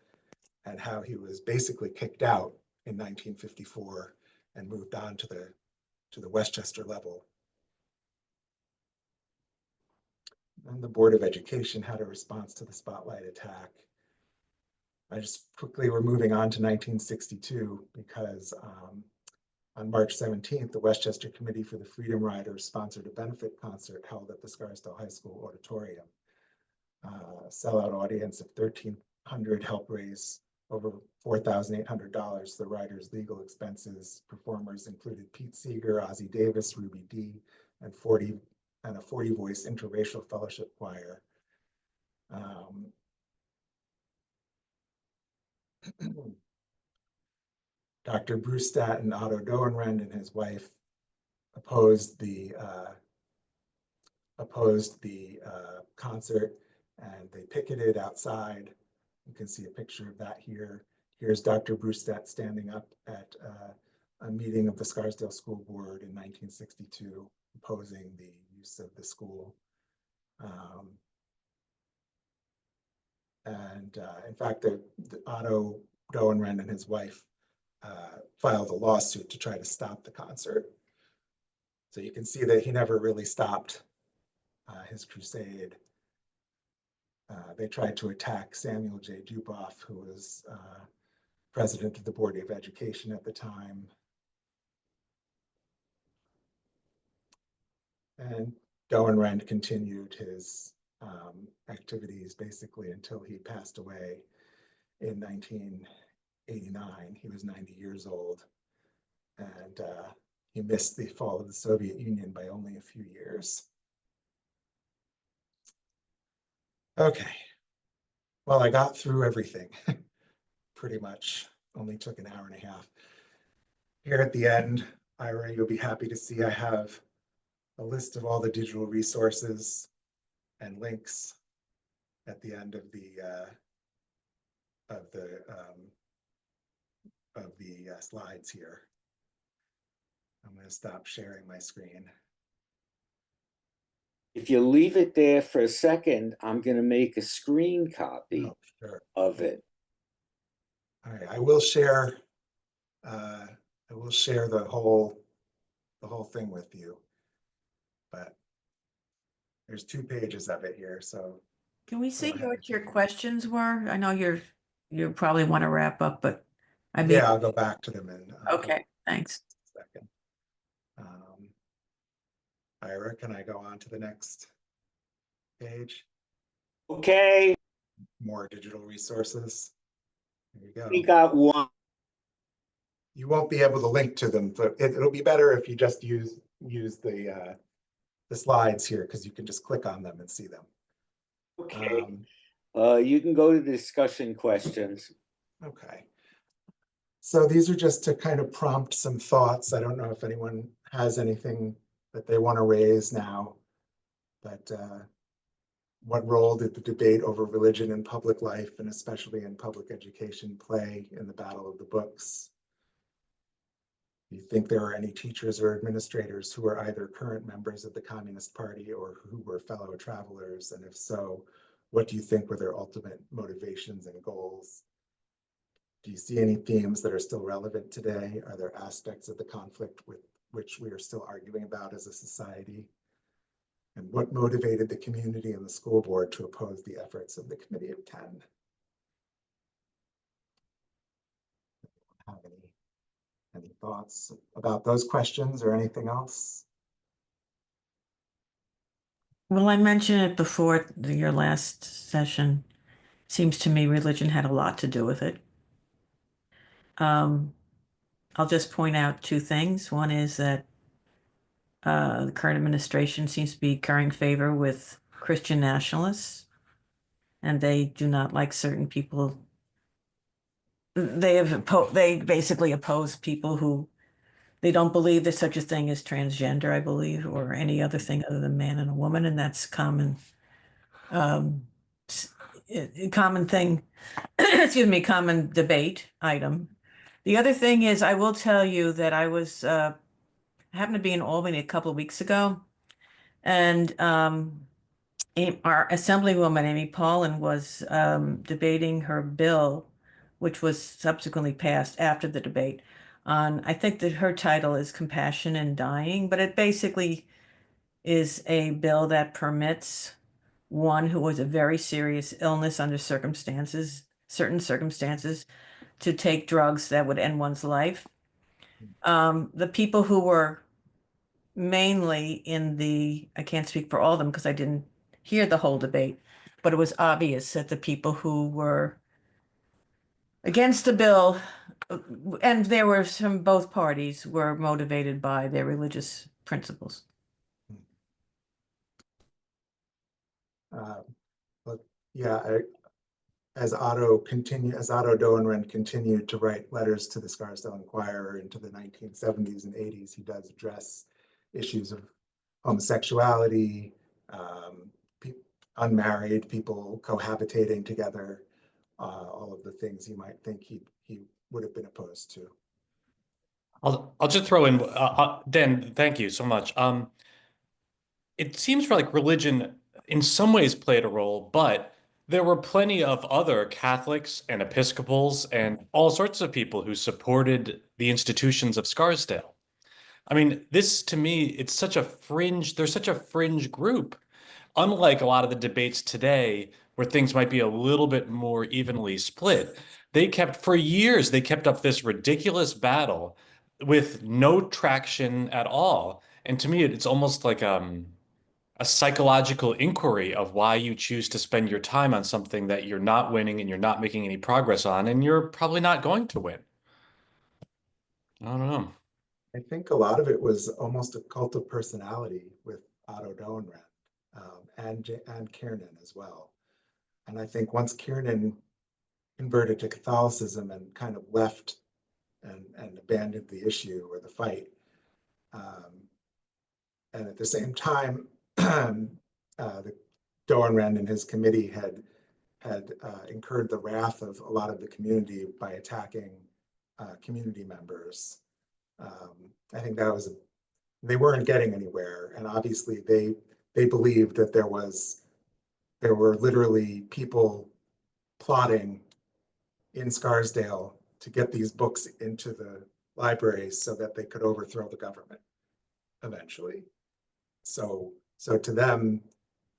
and how he was basically kicked out in 1954 and moved on to the Westchester level. And the Board of Education had a response to the Spotlight attack. We're moving on to 1962 because on March 17th, the Westchester Committee for the Freedom Riders sponsored a benefit concert held at the Scarsdale High School auditorium. Sellout audience of 1,300 helped raise over $4,800. The riders' legal expenses. Performers included Pete Seeger, Ozzie Davis, Ruby Dee, and a 40-voice interracial fellowship choir. Dr. Brewstat and Otto Dohnrenn and his wife opposed the concert, and they picketed outside. You can see a picture of that here. Here's Dr. Brewstat standing up at a meeting of the Scarsdale School Board in 1962, opposing the use of the school. In fact, the Otto Dohnrenn and his wife filed a lawsuit to try to stop the concert. So you can see that he never really stopped his crusade. They tried to attack Samuel J. Duboff, who was president of the Board of Education at the time. And Dohnrenn continued his activities basically until he passed away in 1989. He was 90 years old, and he missed the fall of the Soviet Union by only a few years. Okay, well, I got through everything, pretty much. Only took an hour and a half. Here at the end, Ira, you'll be happy to see I have a list of all the digital resources and links at the end of the slides here. I'm going to stop sharing my screen. If you leave it there for a second, I'm going to make a screen copy of it. All right, I will share the whole thing with you, but there's 2 pages of it here. So can we see what your questions were? I know you probably want to wrap up, but I mean, yeah, I'll go back to them in okay, thanks. a second. Ira, can I go on to the next page? Okay. More digital resources. There you go. We got one. You won't be able to link to them, but it'll be better if you just use the slides here, because you can just click on them and see them. Okay. You can go to the discussion questions. Okay. So these are just to kind of prompt some thoughts. I don't know if anyone has anything that they want to raise now, but what role did the debate over religion in public life, and especially in public education, play in the battle of the books? Do you think there are any teachers or administrators who are either current members of the Communist Party or who were fellow travelers? And if so, what do you think were their ultimate motivations and goals? Do you see any themes that are still relevant today? Are there aspects of the conflict with which we are still arguing about as a society? And what motivated the community and the school board to oppose the efforts of the Committee of 10? Have any thoughts about those questions or anything else? Well, I mentioned it before your last session. Seems to me religion had a lot to do with it. I'll just point out two things. One is that the current administration seems to be currying favor with Christian nationalists, and they do not like certain people. They basically oppose people who they don't believe there's such a thing as transgender, I believe, or any other thing other than man and a woman, and that's common common thing, excuse me, common debate item. The other thing is, I will tell you that I happened to be in Albany a couple of weeks ago, and our Assemblywoman Amy Paulin was debating her bill, which was subsequently passed after the debate. I think that her title is Compassion in Dying, but it basically is a bill that permits one who was a very serious illness under certain circumstances, to take drugs that would end one's life. The people who were mainly I can't speak for all of them because I didn't hear the whole debate, but it was obvious that the people who were against the bill, and there were from both parties, were motivated by their religious principles. But yeah, as Otto Doenren continued to write letters to the Scarsdale Inquirer into the 1970s and 80s, he does address issues of homosexuality, unmarried people cohabitating together, all of the things you might think he would have been opposed to. I'll just throw in, Dan, thank you so much. It seems like religion in some ways played a role, but there were plenty of other Catholics and Episcopals and all sorts of people who supported the institutions of Scarsdale. I mean, this to me, it's such a fringe, there's such a fringe group. Unlike a lot of the debates today, where things might be a little bit more evenly split, for years, they kept up this ridiculous battle with no traction at all. And to me, it's almost like a psychological inquiry of why you choose to spend your time on something that you're not winning and you're not making any progress on, and you're probably not going to win. I don't know. I think a lot of it was almost a cult of personality with Otto Doenren and Kiernan as well. And I think once Kiernan converted to Catholicism and kind of left and abandoned the issue or the fight, and at the same time, the Doenren and his committee had incurred the wrath of a lot of the community by attacking community members. I think they weren't getting anywhere, and obviously they believed that there were literally people plotting in Scarsdale to get these books into the libraries so that they could overthrow the government eventually. So to them,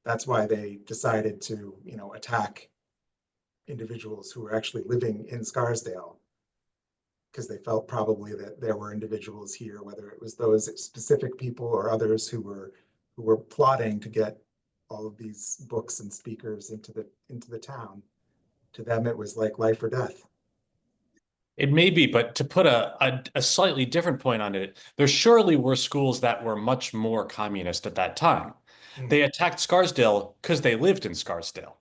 that's why they decided to, attack individuals who were actually living in Scarsdale, because they felt probably that there were individuals here, whether it was those specific people or others who were plotting to get all of these books and speakers into the town. To them, it was like life or death. It may be, but to put a slightly different point on it, there surely were schools that were much more communist at that time. They attacked Scarsdale because they lived in Scarsdale,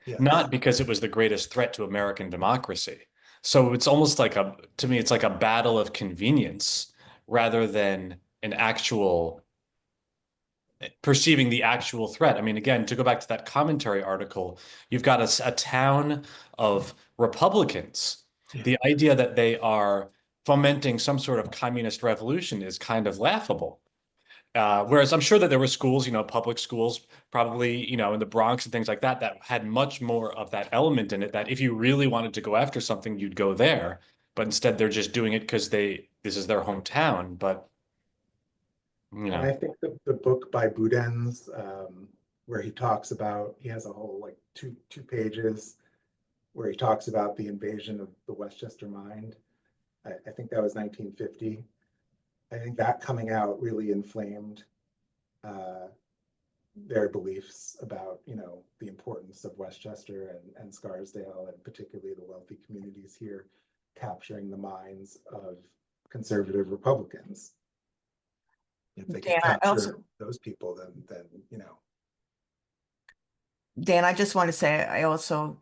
Yes. not because it was the greatest threat to American democracy. So it's almost like to me, it's like a battle of convenience rather than an actual perceiving the actual threat. I mean, again, to go back to that commentary article, you've got a town of Republicans. Yeah. The idea that they are fomenting some sort of communist revolution is kind of laughable. Whereas I'm sure that there were schools, public schools, probably, in the Bronx and things like that, that had much more of that element in it, that if you really wanted to go after something, you'd go there. But instead, they're just doing it because this is their hometown. But, And I think the book by Boudens, where he talks about, he has a whole like two pages where he talks about the invasion of the Westchester Mind. I think that was 1950. I think that coming out really inflamed their beliefs about, the importance of Westchester and Scarsdale, and particularly the wealthy communities here, capturing the minds of conservative Republicans. If they can Dan, I capture also- those people, then Dan, I just want to say I also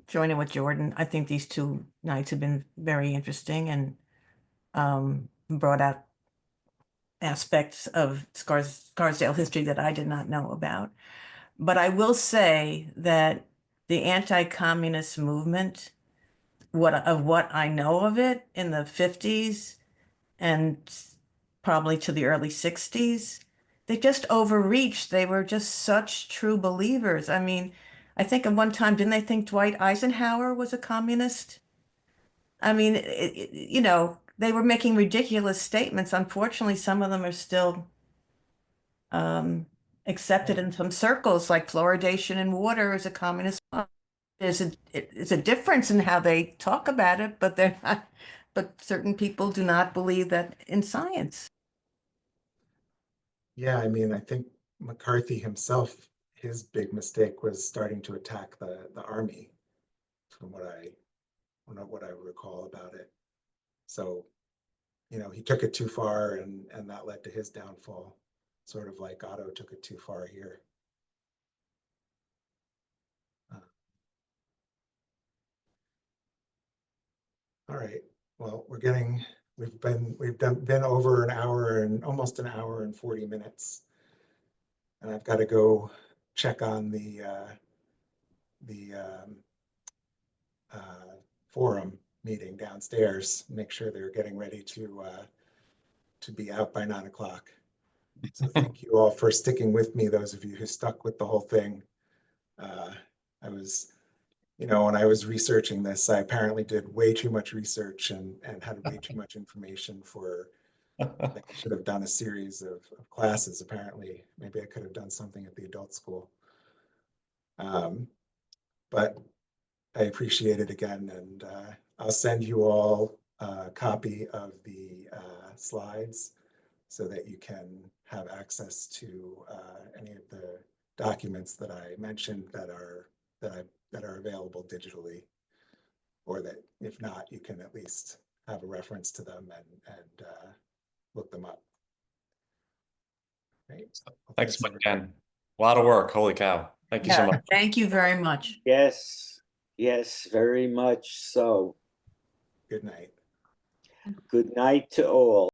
join in with Jordan. I think these 2 nights have been very interesting and brought out aspects of Scarsdale history that I did not know about. But I will say that the anti-communist movement, what I know of it in the 50s and probably to the early 60s, they just overreached. They were just such true believers. I mean, I think at one time, didn't they think Dwight Eisenhower was a communist? I mean, they were making ridiculous statements. Unfortunately, some of them are still accepted in some circles, like fluoridation in water is a communist. It's a difference in how they talk about it, but they're not. But certain people do not believe that in science. yeah, I mean, I think McCarthy himself, his big mistake was starting to attack the army, from what I recall about it. So, he took it too far, and that led to his downfall, sort of like Otto took it too far here. All right. Well, we've been over an hour and almost an hour and 40 minutes. And I've got to go check on the forum meeting downstairs, make sure they're getting ready to be out by 9 o'clock. So thank you all for sticking with me, those of you who stuck with the whole thing. I was, when I was researching this, I apparently did way too much research and had way too much information for, I should have done a series of classes, apparently. Maybe I could have done something at the adult school. But I appreciate it again, and I'll send you all a copy of the slides so that you can have access to any of the documents that I mentioned that are available digitally, or that if not, you can at least have a reference to them and look them up. Right. Well, Thanks, again. A lot of work. Holy cow. Thank you so much. Thank you very much. Yes, very much so. Good night. Good night to all.